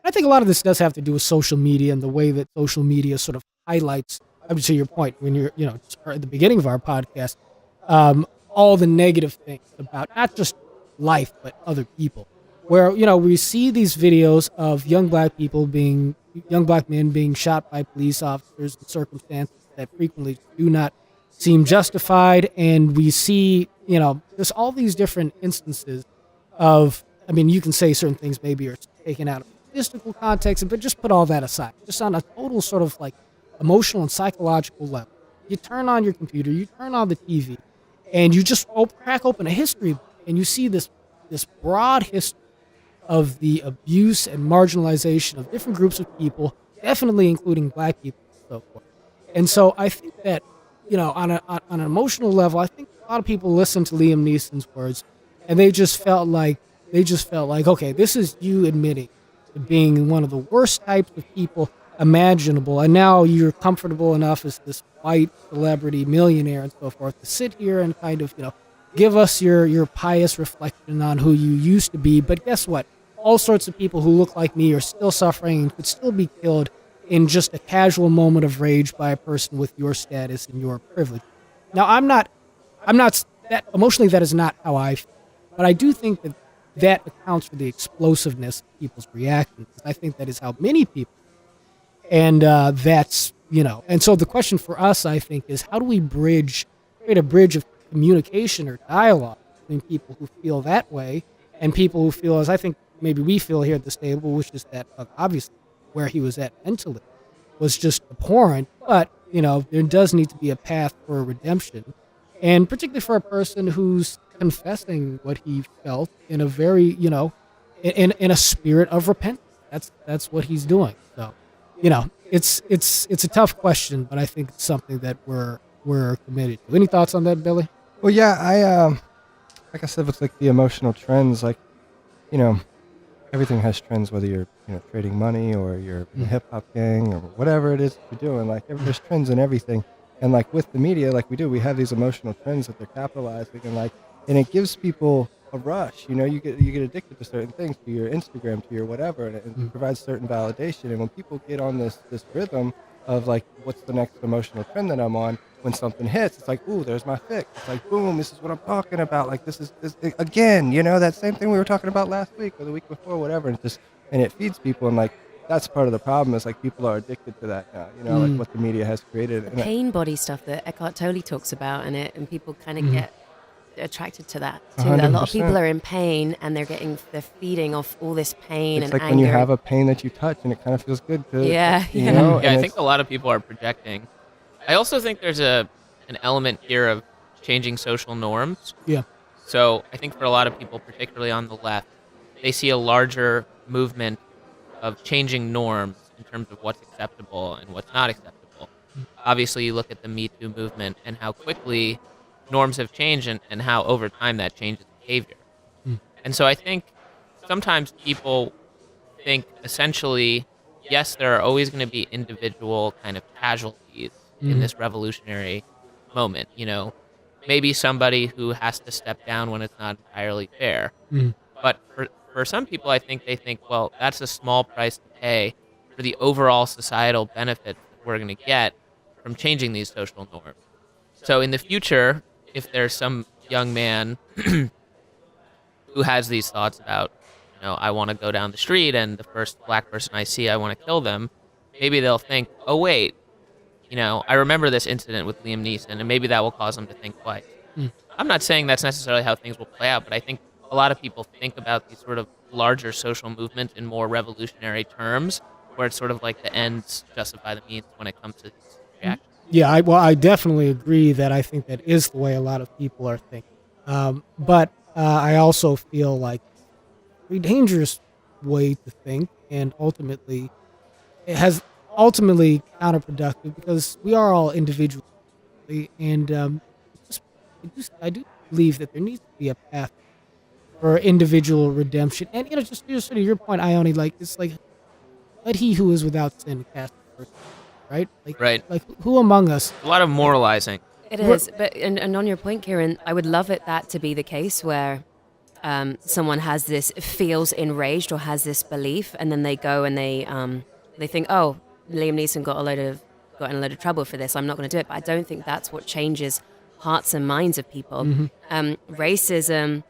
I think a lot of this does have to do with social media and the way that social media sort of highlights, I would say your point when you're, at the beginning of our podcast, all the negative things about not just life, but other people. Where, we see these videos of young black men being shot by police officers in circumstances that frequently do not seem justified. And we see, there's all these different instances of, you can say certain things maybe are taken out of statistical context, but just put all that aside. Just on a total sort of like emotional and psychological level. You turn on your computer, you turn on the TV, and you just crack open a history book, and you see this broad history of the abuse and marginalization of different groups of people, definitely including black people and so forth. And so I think that, on an emotional level, I think a lot of people listened to Liam Neeson's words, and they just felt like, okay, this is you admitting to being one of the worst types of people imaginable, and now you're comfortable enough as this white celebrity millionaire and so forth to sit here and kind of, give us your pious reflection on who you used to be. But guess what? All sorts of people who look like me are still suffering and could still be killed in just a casual moment of rage by a person with your status and your privilege. Now, I'm not that emotionally, that is not how I feel, but I do think that accounts for the explosiveness of people's reactions. I think that is how many people, and that's, and so the question for us, I think, is how do we create a bridge of communication or dialogue between people who feel that way and people who feel, as I think maybe we feel here at this table, which is that obviously where he was at mentally was just abhorrent, but, there does need to be a path for redemption, and particularly for a person who's confessing what he felt in a very, in a spirit of repentance. That's what he's doing. So, it's a tough question, but I think it's something that we're committed to. Any thoughts on that, Billy? Well, yeah, like I said, with like the emotional trends, like, everything has trends, whether you're, trading money or you're in a hip hop gang or whatever it is you're doing, like there's trends in everything. And like with the media, like we have these emotional trends that they're capitalizing, and it gives people a rush. You get addicted to certain things, to your Instagram, to your whatever, and it provides certain validation. And when people get on this rhythm of like, what's the next emotional trend that I'm on? When something hits, it's like, ooh, there's my fix. It's like, boom, this is what I'm talking about. Like this again, that same thing we were talking about last week or the week before, whatever. And it feeds people, and like that's part of the problem is like people are addicted to that now. Like what the media has created. The pain body stuff that Eckhart Tolle talks about in it, and people kind of get attracted to that too. 100%. A lot of people are in pain, and they're feeding off all this pain it's and like anger. When you have a pain that you touch, and it kind of feels good to Yeah. Yeah, I think a lot of people are projecting. I also think there's an element here of changing social norms. Yeah. So I think for a lot of people, particularly on the left, they see a larger movement of changing norms in terms of what's acceptable and what's not acceptable. Obviously, you look at the Me Too movement and how quickly norms have changed and how over time that changes behavior. And so I think sometimes people think essentially, yes, there are always going to be individual kind of casualties in this revolutionary moment. Maybe somebody who has to step down when it's not entirely fair. But for some people, I think they think, well, that's a small price to pay for the overall societal benefits that we're going to get from changing these social norms. So in the future, if there's some young man who has these thoughts about, I want to go down the street and the first black person I see, I want to kill them, maybe they'll think, oh, wait, I remember this incident with Liam Neeson, and maybe that will cause them to think twice. I'm not saying that's necessarily how things will play out, but I think a lot of people think about these sort of larger social movements in more revolutionary terms, where it's sort of like the ends justify the means when it comes to these reactions. Yeah, I definitely agree that I think that is the way a lot of people are thinking. But I also feel like it's a very dangerous way to think, and ultimately counterproductive, because we are all individuals. exactly. And just, I do believe that there needs to be a path for individual redemption. And just sort of your point, Ione, like it's like let he who is without sin cast the first stone, right? Right. Like who among us? A lot of moralizing. It is, but and on your point, Ciaran, I would love that to be the case where someone has this feels enraged or has this belief, and then they go and they think, oh, Liam Neeson got in a load of trouble for this. I'm not going to do it. But I don't think that's what changes hearts and minds of people. Racism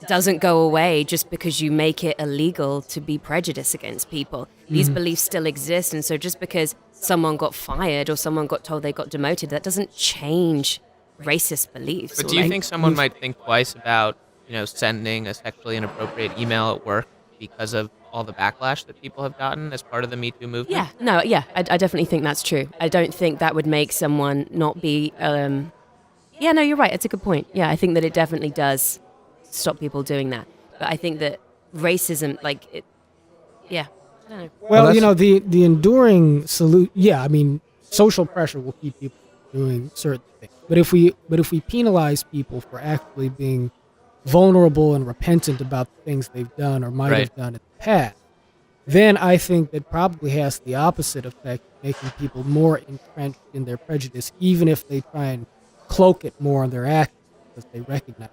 doesn't go away just because you make it illegal to be prejudiced against people. These beliefs still exist, and so just because someone got fired or someone got told they got demoted, that doesn't change racist beliefs. But do you think someone might think twice about, sending a sexually inappropriate email at work because of all the backlash that people have gotten as part of the Me Too movement? I definitely think that's true. I don't think that would make someone not be. Yeah, no, you're right. It's a good point. Yeah, I think that it definitely does stop people doing that. But I think that racism, I don't know. Well, the enduring salute. Yeah, I mean, social pressure will keep people doing certain things. But if we penalize people for actually being vulnerable and repentant about the things they've done or might have done in the past, then I think that probably has the opposite effect, making people more entrenched in their prejudice, even if they try and cloak it more in their actions because they recognize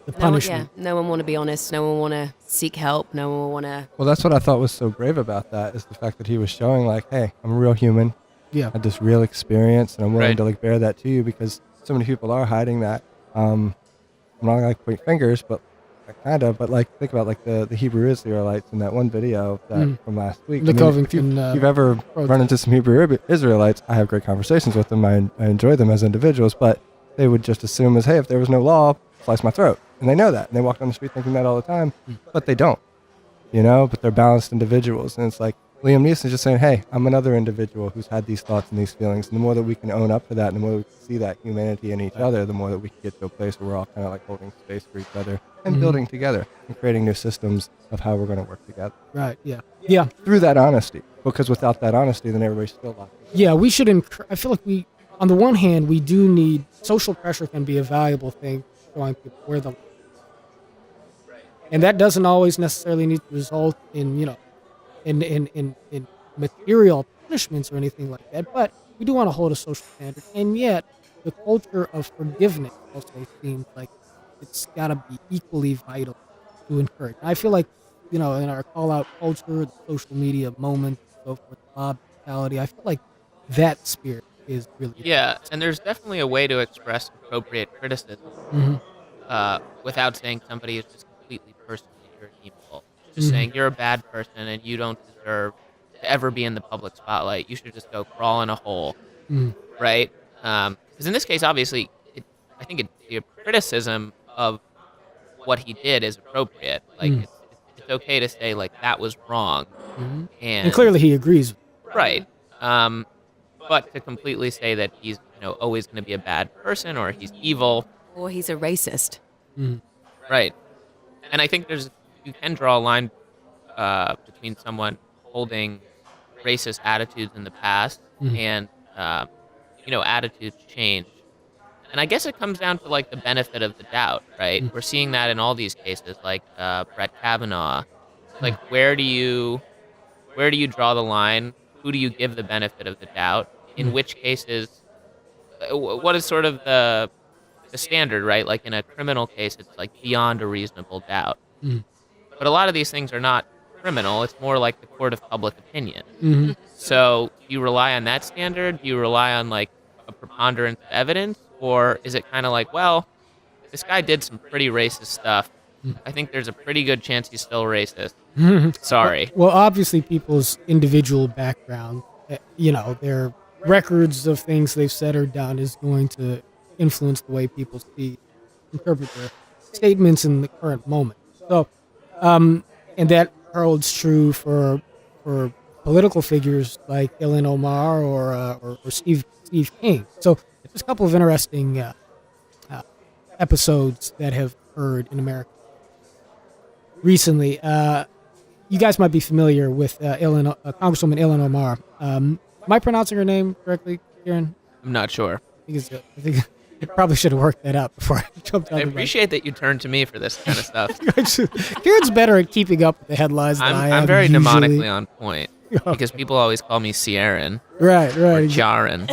the punishment. No one want to be honest. No one want to seek help. No one want to. Well, that's what I thought was so brave about that, is the fact that he was showing like, hey, I'm a real human. Yeah. I had this real experience, and I'm willing to bear that to you, because so many people are hiding that. I'm not like point fingers, but kind of. But like think about like the Hebrew Israelites in that one video from last week. If you've ever run into some Hebrew Israelites, I have great conversations with them. I enjoy them as individuals, but they would just assume as, hey, if there was no law, slice my throat. And they know that. And they walk down the street thinking that all the time, but they don't, but they're balanced individuals. And it's like Liam Neeson just saying, hey, I'm another individual who's had these thoughts and these feelings. And the more that we can own up to that, and the more we can see that humanity in each other, the more that we can get to a place where we're all kind of like holding space for each other and building together and creating new systems of how we're going to work together. Right, yeah. Yeah. Through that honesty. Because without that honesty, then everybody's still locked. Yeah, we should I feel like on the one hand, we do need social pressure can be a valuable thing, showing people where the. And that doesn't always necessarily need to result in, in material punishments or anything like that. But we do want to hold a social standard. And yet, the culture of forgiveness also seems like it's got to be equally vital to encourage. And I feel like, in our call-out culture, the social media moment, so forth, mob mentality, I feel like that spirit is really and there's definitely a way to express appropriate criticism without saying somebody is just completely personally your evil. Just saying you're a bad person and you don't deserve to ever be in the public spotlight. You should just go crawl in a hole, right? Because in this case, obviously, I think the criticism of what he did is appropriate. Like it's okay to say like that was wrong, and clearly he agrees. Right. But to completely say that he's always going to be a bad person or he's evil or he's a racist, right? And I think you can draw a line between someone holding racist attitudes in the past and attitudes change. And I guess it comes down to like the benefit of the doubt, right? We're seeing that in all these cases, like Brett Kavanaugh. Like where do you draw the line? Who do you give the benefit of the doubt? In which cases, what is sort of the standard, right? Like in a criminal case, it's like beyond a reasonable doubt. But a lot of these things are not criminal. It's more like the court of public opinion. So do you rely on that standard? Do you rely on like a preponderance of evidence? Or is it kind of like, well, this guy did some pretty racist stuff. I think there's a pretty good chance he's still racist. Sorry. Well, obviously people's individual background, their records of things they've said or done is going to influence the way people interpret their statements in the current moment. So, and that holds true for political figures like Ilhan Omar or Steve King. So there's a couple of interesting episodes that have occurred in America recently. You guys might be familiar with Congresswoman Ilhan Omar. Am I pronouncing her name correctly, Ciaran? I'm not sure. I think I probably should have worked that out before I jumped on I the appreciate that you turned to me for this kind of stuff. Kieran's better at keeping up with the headlines than I am. I'm very usually. mnemonically on point because people always call me Ciaran Right. or Ciaran.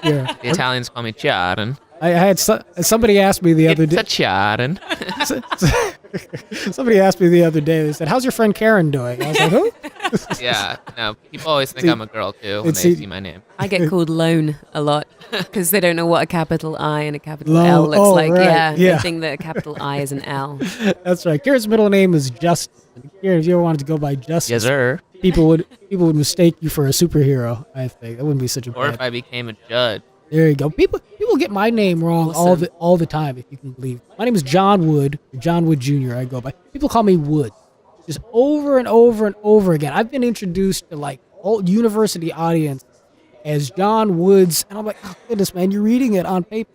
Yeah. The Italians call me Ciaran. I had somebody asked me the other It's day. a Ciaran. Somebody asked me the other day. They said, "How's your friend Karen doing?" I was like, "Who?" Yeah, no, people always think I'm a girl too when they see my name. I get called Lone a lot because they don't know what a capital I and a capital Lone. L looks Oh, like. right. They Yeah. think that a capital I is an L. That's right. Kieran's middle name is Justice. Kieran, if you ever wanted to go by Justice, Yes, sir. people would mistake you for a superhero. I think that wouldn't be such a Or bad. if I became a judge. There you go. People get my name wrong all the time. If you can believe it. My name is John Wood, John Wood Jr. I go by. People call me Wood, just over and over and over again. I've been introduced to like whole university audience as John Woods, and I'm like, oh goodness, man, you're reading it on paper.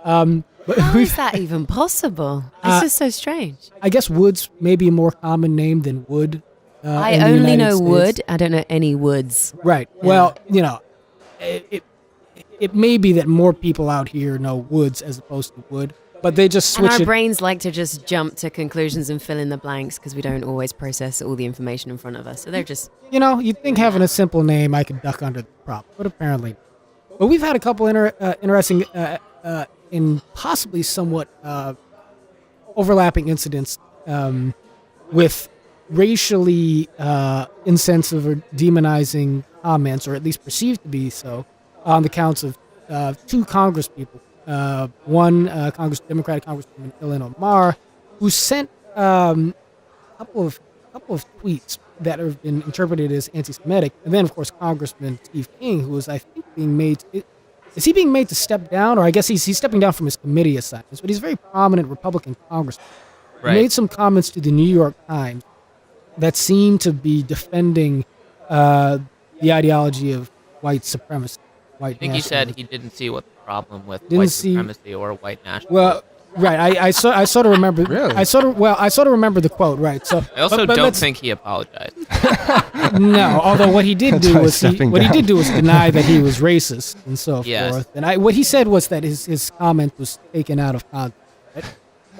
But How is that even possible? It's just so strange. I guess Woods may be a more common name than Wood. I in the only United know States. Wood. I don't know any Woods. Right. Yeah. Well, it may be that more people out here know Woods as opposed to Wood, but they just And switch our it. brains like to just jump to conclusions and fill in the blanks because we don't always process all the information in front of us. So they're just You'd think having a simple name I could duck under the problem, but apparently not. But we've had a couple interesting and possibly somewhat overlapping incidents with racially insensitive or demonizing comments, or at least perceived to be so, on the counts of two congresspeople. One Democratic Congresswoman Ilhan Omar, who sent a couple of tweets that have been interpreted as anti-Semitic, and then of course Congressman Steve King, who was I think being made. Is he being made to step down, or I guess he's stepping down from his committee assignments? But he's a very prominent Republican congressman. Right. He made some comments to the New York Times that seemed to be defending the ideology of white supremacy. I think he said he didn't see what the problem with Didn't white see- supremacy or white nationalism. Well, right. I sort of remember. Really? I sort of remember the quote. Right. So I also but don't let's- think he apologized. No. Although what he did That's do why was he's stepping what he down. did do was deny that he was racist and so Yes. forth. And what he said was that his comment was taken out of context.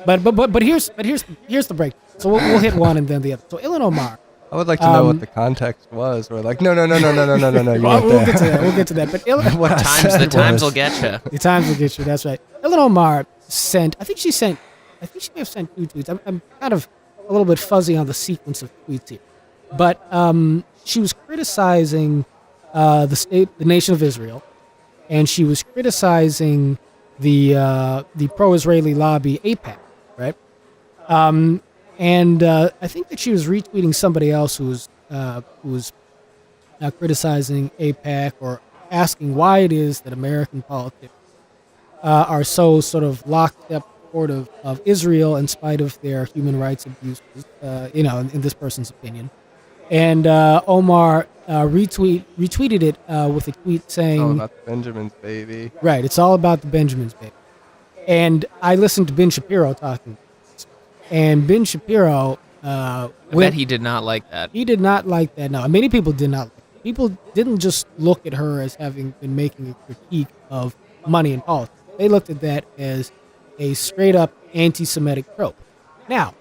Right? But here's the break. So we'll hit one and then the other. So Ilhan Omar. I would like to know what the context was. Or like, no. You Well, went we'll there. get to that. We'll get to that. But Ilhan, What I The said times will was- get you. the times will get you. That's right. Ilhan Omar sent. I think she may have sent 2 tweets. I'm kind of a little bit fuzzy on the sequence of tweets here, but she was criticizing the nation of Israel, and she was criticizing the pro-Israeli lobby AIPAC, right? And I think that she was retweeting somebody else who was criticizing AIPAC or asking why it is that American politics are so sort of locked up support of Israel in spite of their human rights abuses, in this person's opinion. And Omar retweeted it with a tweet saying, All about the Benjamins, baby. right, it's all about the Benjamins, baby. And I listened to Ben Shapiro talking. And Ben Shapiro I bet he did not like that. he did not like that. No, many people did not. People didn't just look at her as having been making a critique of money and politics. They looked at that as a straight up anti-Semitic trope. Now,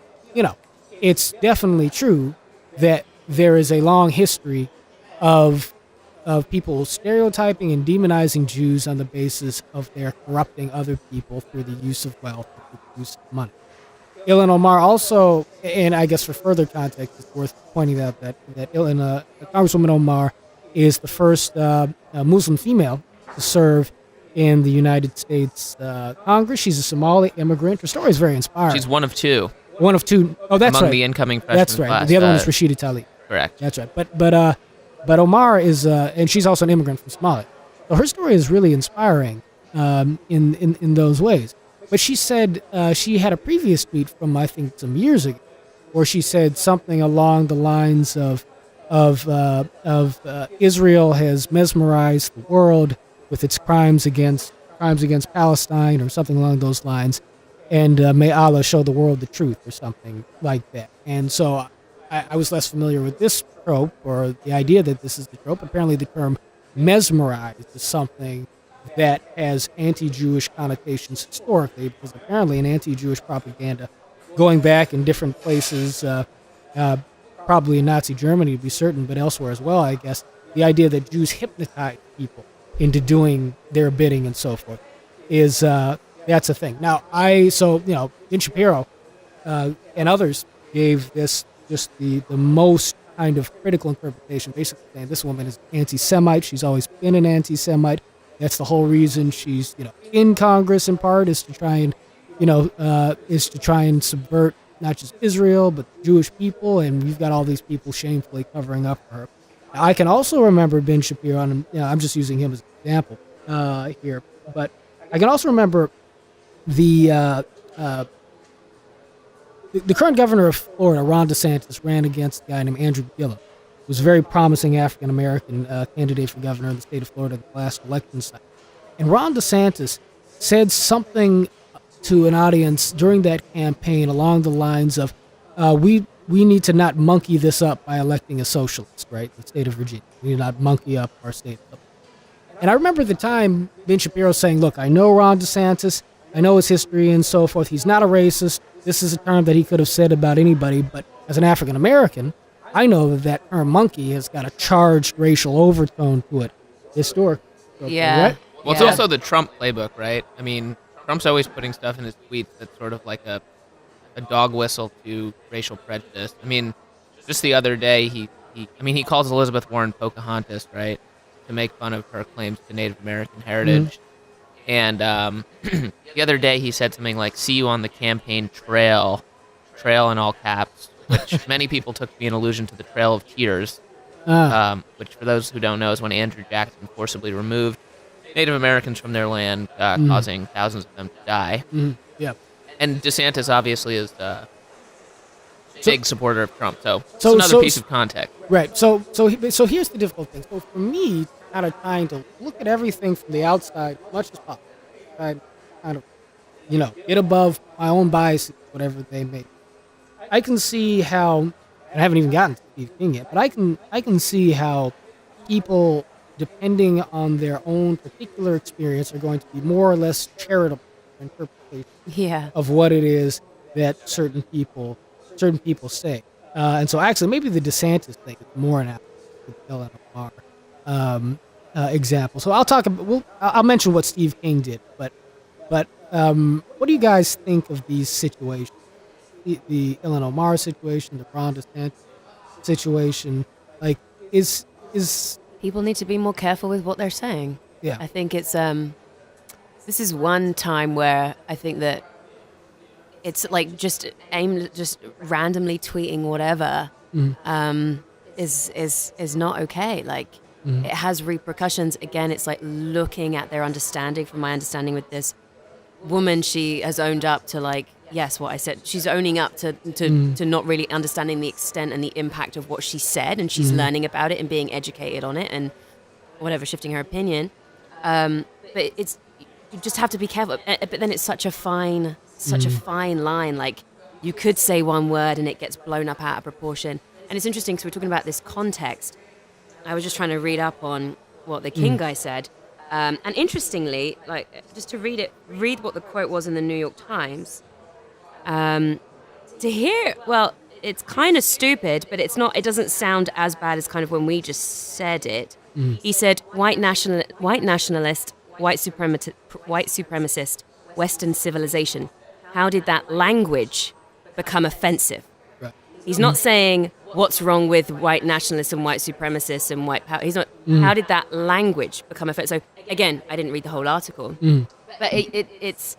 it's definitely true that there is a long history of people stereotyping and demonizing Jews on the basis of their corrupting other people through the use of wealth, through the use of money. Ilhan Omar also, and I guess for further context, it's worth pointing out that Congresswoman Omar is the first Muslim female to serve in the United States Congress. She's a Somali immigrant. Her story is very inspiring. She's one of two One of two. Oh, that's among right. the incoming freshman That's right. class. The other one is Rashida Tlaib. Correct. That's right. But Omar is, and she's also an immigrant from Somalia. So her story is really inspiring in those ways. But she said she had a previous tweet from I think some years ago, where she said something along the lines of Israel has mesmerized the world with its crimes against Palestine, or something along those lines, and may Allah show the world the truth, or something like that. And so I was less familiar with this trope, or the idea that this is the trope. Apparently the term mesmerized is something that has anti-Jewish connotations historically, because apparently in anti-Jewish propaganda, going back in different places, probably in Nazi Germany to be certain, but elsewhere as well, I guess, the idea that Jews hypnotize people into doing their bidding and so forth is that's a thing. Now, Ben Shapiro and others gave this just the most kind of critical interpretation, basically saying this woman is anti-Semite. She's always been an anti-Semite. That's the whole reason she's in Congress in part is to try and subvert not just Israel but the Jewish people, and you've got all these people shamefully covering up for her. Now, I can also remember Ben Shapiro, and I'm just using him as an example here, but I can also remember the current governor of Florida, Ron DeSantis, ran against a guy named Andrew Gillum, who was a very promising African-American candidate for governor of the state of Florida at the last election cycle. And Ron DeSantis said something to an audience during that campaign along the lines of, we need to not monkey this up by electing a socialist, right, in the state of Virginia. We need to not monkey up our state. And I remember at the time Ben Shapiro saying, look, I know Ron DeSantis, I know his history and so forth. He's not a racist. This is a term that he could have said about anybody, but as an African American, I know that term monkey has got a charged racial overtone to it historically. Yeah. Right? Well, it's also the Trump playbook, right? I mean, Trump's always putting stuff in his tweets that's sort of like a dog whistle to racial prejudice. I mean, just the other day, he calls Elizabeth Warren Pocahontas, right, to make fun of her claims to Native American heritage. And the other day he said something like, see you on the campaign trail in all caps, which many people took to be an allusion to the Trail of Tears, which for those who don't know is when Andrew Jackson forcibly removed Native Americans from their land, causing thousands of them to die. Yeah. And DeSantis obviously is a big supporter of Trump, so it's another piece of context. Right. So here's the difficult thing. So for me, kind of trying to look at everything from the outside as much as possible, kind of, get above my own biases, whatever they may be. I can see how, and I haven't even gotten to Steve King yet, but I can see how people, depending on their own particular experience, are going to be more or less charitable interpretation of what it is that certain people say. And so actually maybe the DeSantis thing is more an apple with Ilhan Omar example. So I'll mention what Steve King did, but what do you guys think of these situations? The Ilhan Omar situation, the Ron DeSantis situation, like is people need to be more careful with what they're saying. Yeah. I think it's this is one time where I think that it's like just randomly tweeting whatever is not okay. Like it has repercussions. Again, it's like looking at their understanding. From my understanding with this woman, she has owned up to like, yes, what I said. She's owning up to not really understanding the extent and the impact of what she said, and she's learning about it and being educated on it and whatever, shifting her opinion. But you just have to be careful. But then it's such a fine line. Like you could say one word and it gets blown up out of proportion. And it's interesting because we're talking about this context. I was just trying to read up on what the King guy said. And interestingly, like just to read what the quote was in the New York Times. To hear, well, it's kind of stupid, but it's not. It doesn't sound as bad as kind of when we just said it. He said, white nationalist, white supremacist, Western civilization. How did that language become offensive? Right. He's not saying what's wrong with white nationalists and white supremacists and white power. He's not. How did that language become offensive? So again, I didn't read the whole article, but it's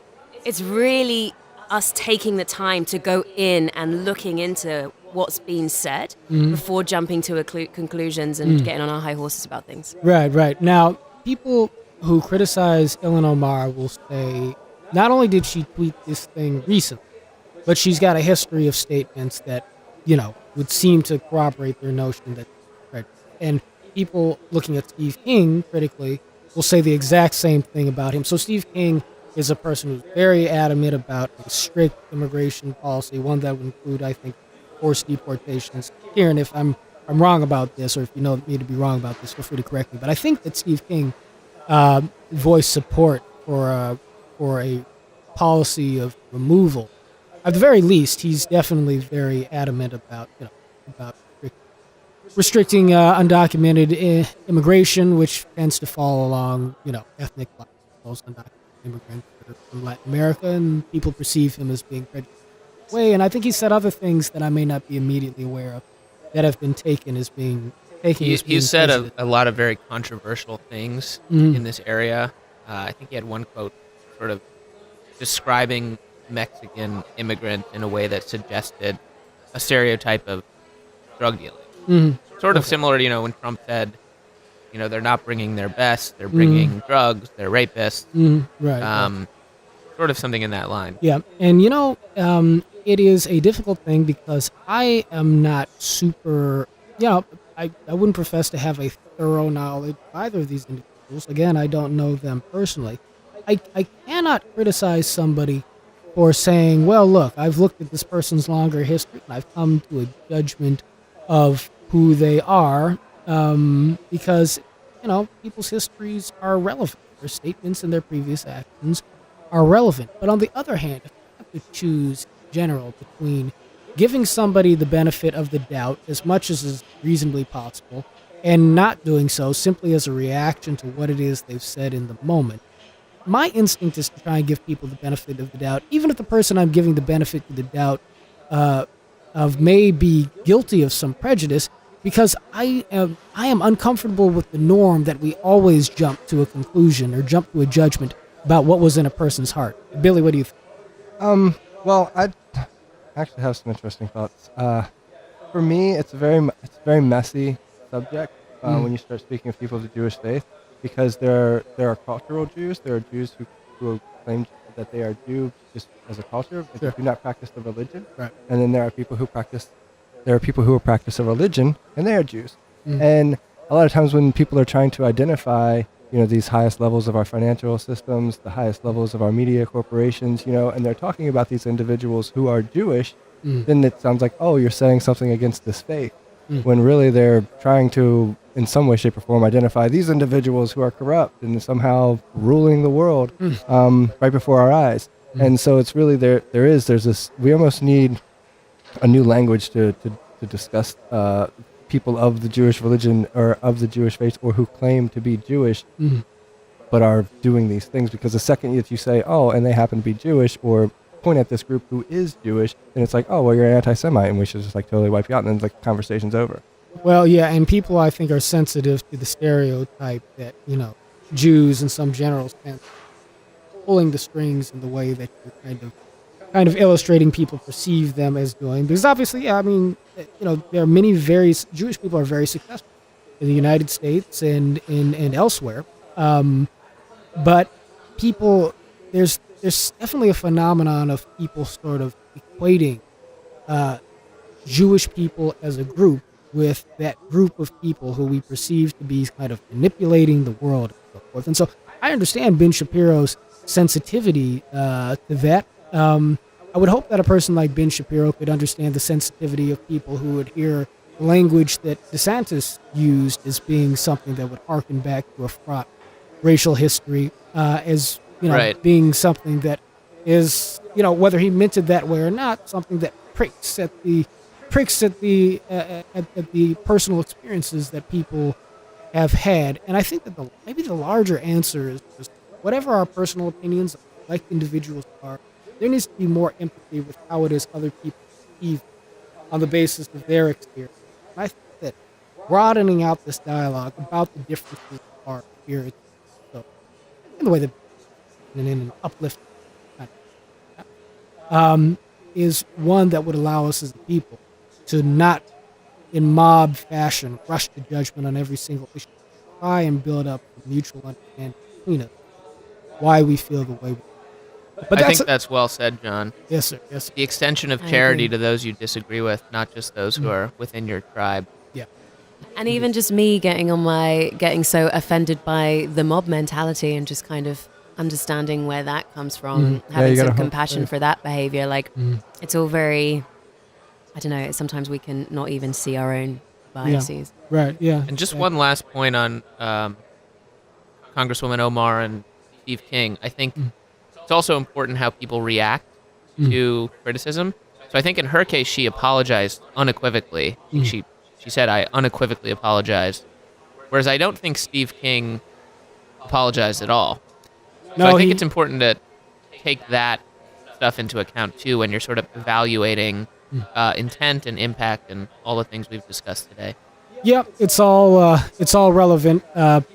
really us taking the time to go in and looking into what's being said before jumping to conclusions and getting on our high horses about things. Right. Now, people who criticize Ilhan Omar will say, not only did she tweet this thing recently, but she's got a history of statements that, would seem to corroborate their notion that, right. And people looking at Steve King critically will say the exact same thing about him. So Steve King is a person who's very adamant about a strict immigration policy, one that would include, I think, forced deportations. Ciaran, if I'm wrong about this, or if you know me to be wrong about this, feel free to correct me. But I think that Steve King voice support for a policy of removal. At the very least, he's definitely very adamant about about restricting undocumented immigration, which tends to fall along ethnic lines, those undocumented immigrants that are from Latin America, and people perceive him as being prejudiced way. And I think he said other things that I may not be immediately aware of that have been taken as being He said a lot of very controversial things in this area. I think he had one quote sort of describing Mexican immigrant in a way that suggested a stereotype of drug dealing. Sort of similar to, when Trump said, they're not bringing their best, they're bringing drugs, they're rapists. Right. Sort of something in that line. Yeah. And, it is a difficult thing because I am not super, I wouldn't profess to have a thorough knowledge of either of these individuals. Again, I don't know them personally. I cannot criticize somebody for saying, well, look, I've looked at this person's longer history and I've come to a judgment of who they are because, people's histories are relevant. Their statements and their previous actions are relevant. But on the other hand, if you have to choose general between giving somebody the benefit of the doubt as much as is reasonably possible and not doing so simply as a reaction to what it is they've said in the moment, my instinct is to try and give people the benefit of the doubt, even if the person I'm giving the benefit of the doubt of may be guilty of some prejudice, because I am uncomfortable with the norm that we always jump to a conclusion or jump to a judgment about what was in a person's heart. Billy, what do you think? Well, I actually have some interesting thoughts. For me, it's a very messy subject when you start speaking of people of the Jewish faith, because there are cultural Jews. There are Jews who claim that they are Jew just as a culture, but Sure. do not practice the religion. Right. And then there are people who practice a religion, and they are Jews. And a lot of times when people are trying to identify, these highest levels of our financial systems, the highest levels of our media corporations, and they're talking about these individuals who are Jewish, then it sounds like, oh, you're saying something against this faith. When really they're trying to, in some way, shape, or form, identify these individuals who are corrupt and somehow ruling the world right before our eyes. And so it's really there's this, we almost need a new language to discuss people of the Jewish religion or of the Jewish faith or who claim to be Jewish but are doing these things, because the second that you say, oh, and they happen to be Jewish, or point at this group who is Jewish, then it's like, oh, well, you're an anti-Semite and we should just totally wipe you out, and then the conversation's over. Well, yeah, and people I think are sensitive to the stereotype that, Jews in some general sense pulling the strings in the way that you're kind of illustrating people perceive them as doing. Because obviously, there are many Jewish people are very successful in the United States and elsewhere. But people, there's definitely a phenomenon of people sort of equating Jewish people as a group with that group of people who we perceive to be kind of manipulating the world and so forth. And so I understand Ben Shapiro's sensitivity to that. I would hope that a person like Ben Shapiro could understand the sensitivity of people who would hear language that DeSantis used as being something that would harken back to a fraught racial history, as Right. being something that is, whether he meant it that way or not, something that pricks at the personal experiences that people have had. And I think that maybe the larger answer is just whatever our personal opinions, like individuals are, there needs to be more empathy with how it is other people perceive on the basis of their experience. And I think that broadening out this dialogue about the differences of our experiences, so in the way that in an uplifting kind of, is one that would allow us as a people to not, in mob fashion, rush to judgment on every single issue. Try and build up a mutual understanding between us why we feel the way we do. But I think that's well said, John. Yes, sir. Yes, sir. The extension of I charity agree. to those you disagree with, not just those who are within your tribe. Yeah. And even just me getting so offended by the mob mentality and just kind of understanding where that comes from, having you some gotta compassion for that behavior. It's all very, I don't know, sometimes we can not even see our own biases. Right. Yeah. And just one last point on Congresswoman Omar and Steve King, I think it's also important how people react to criticism. So I think in her case, she apologized unequivocally. She said, "I unequivocally apologized," whereas I don't think Steve King apologized at all. So I think it's important to take that stuff into account too when you're sort of evaluating intent and impact and all the things we've discussed today. Yep, it's all relevant.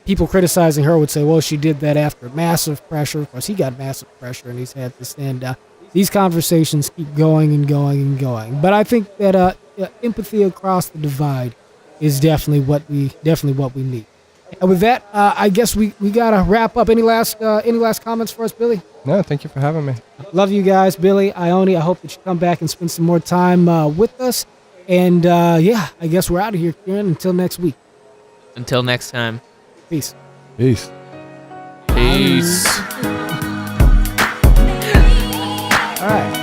People criticizing her would say, "Well, she did that after massive pressure." Of course, he got massive pressure, and he's had to stand down. These conversations keep going and going and going. But I think that empathy across the divide is definitely what we need. And with that, I guess we gotta wrap up. Any last comments for us, Billy? No, thank you for having me. Love you guys, Billy, Ione. I hope that you come back and spend some more time with us. And I guess we're out of here, Ciaran. Until next week. Until next time. Peace. Peace. Peace. All right.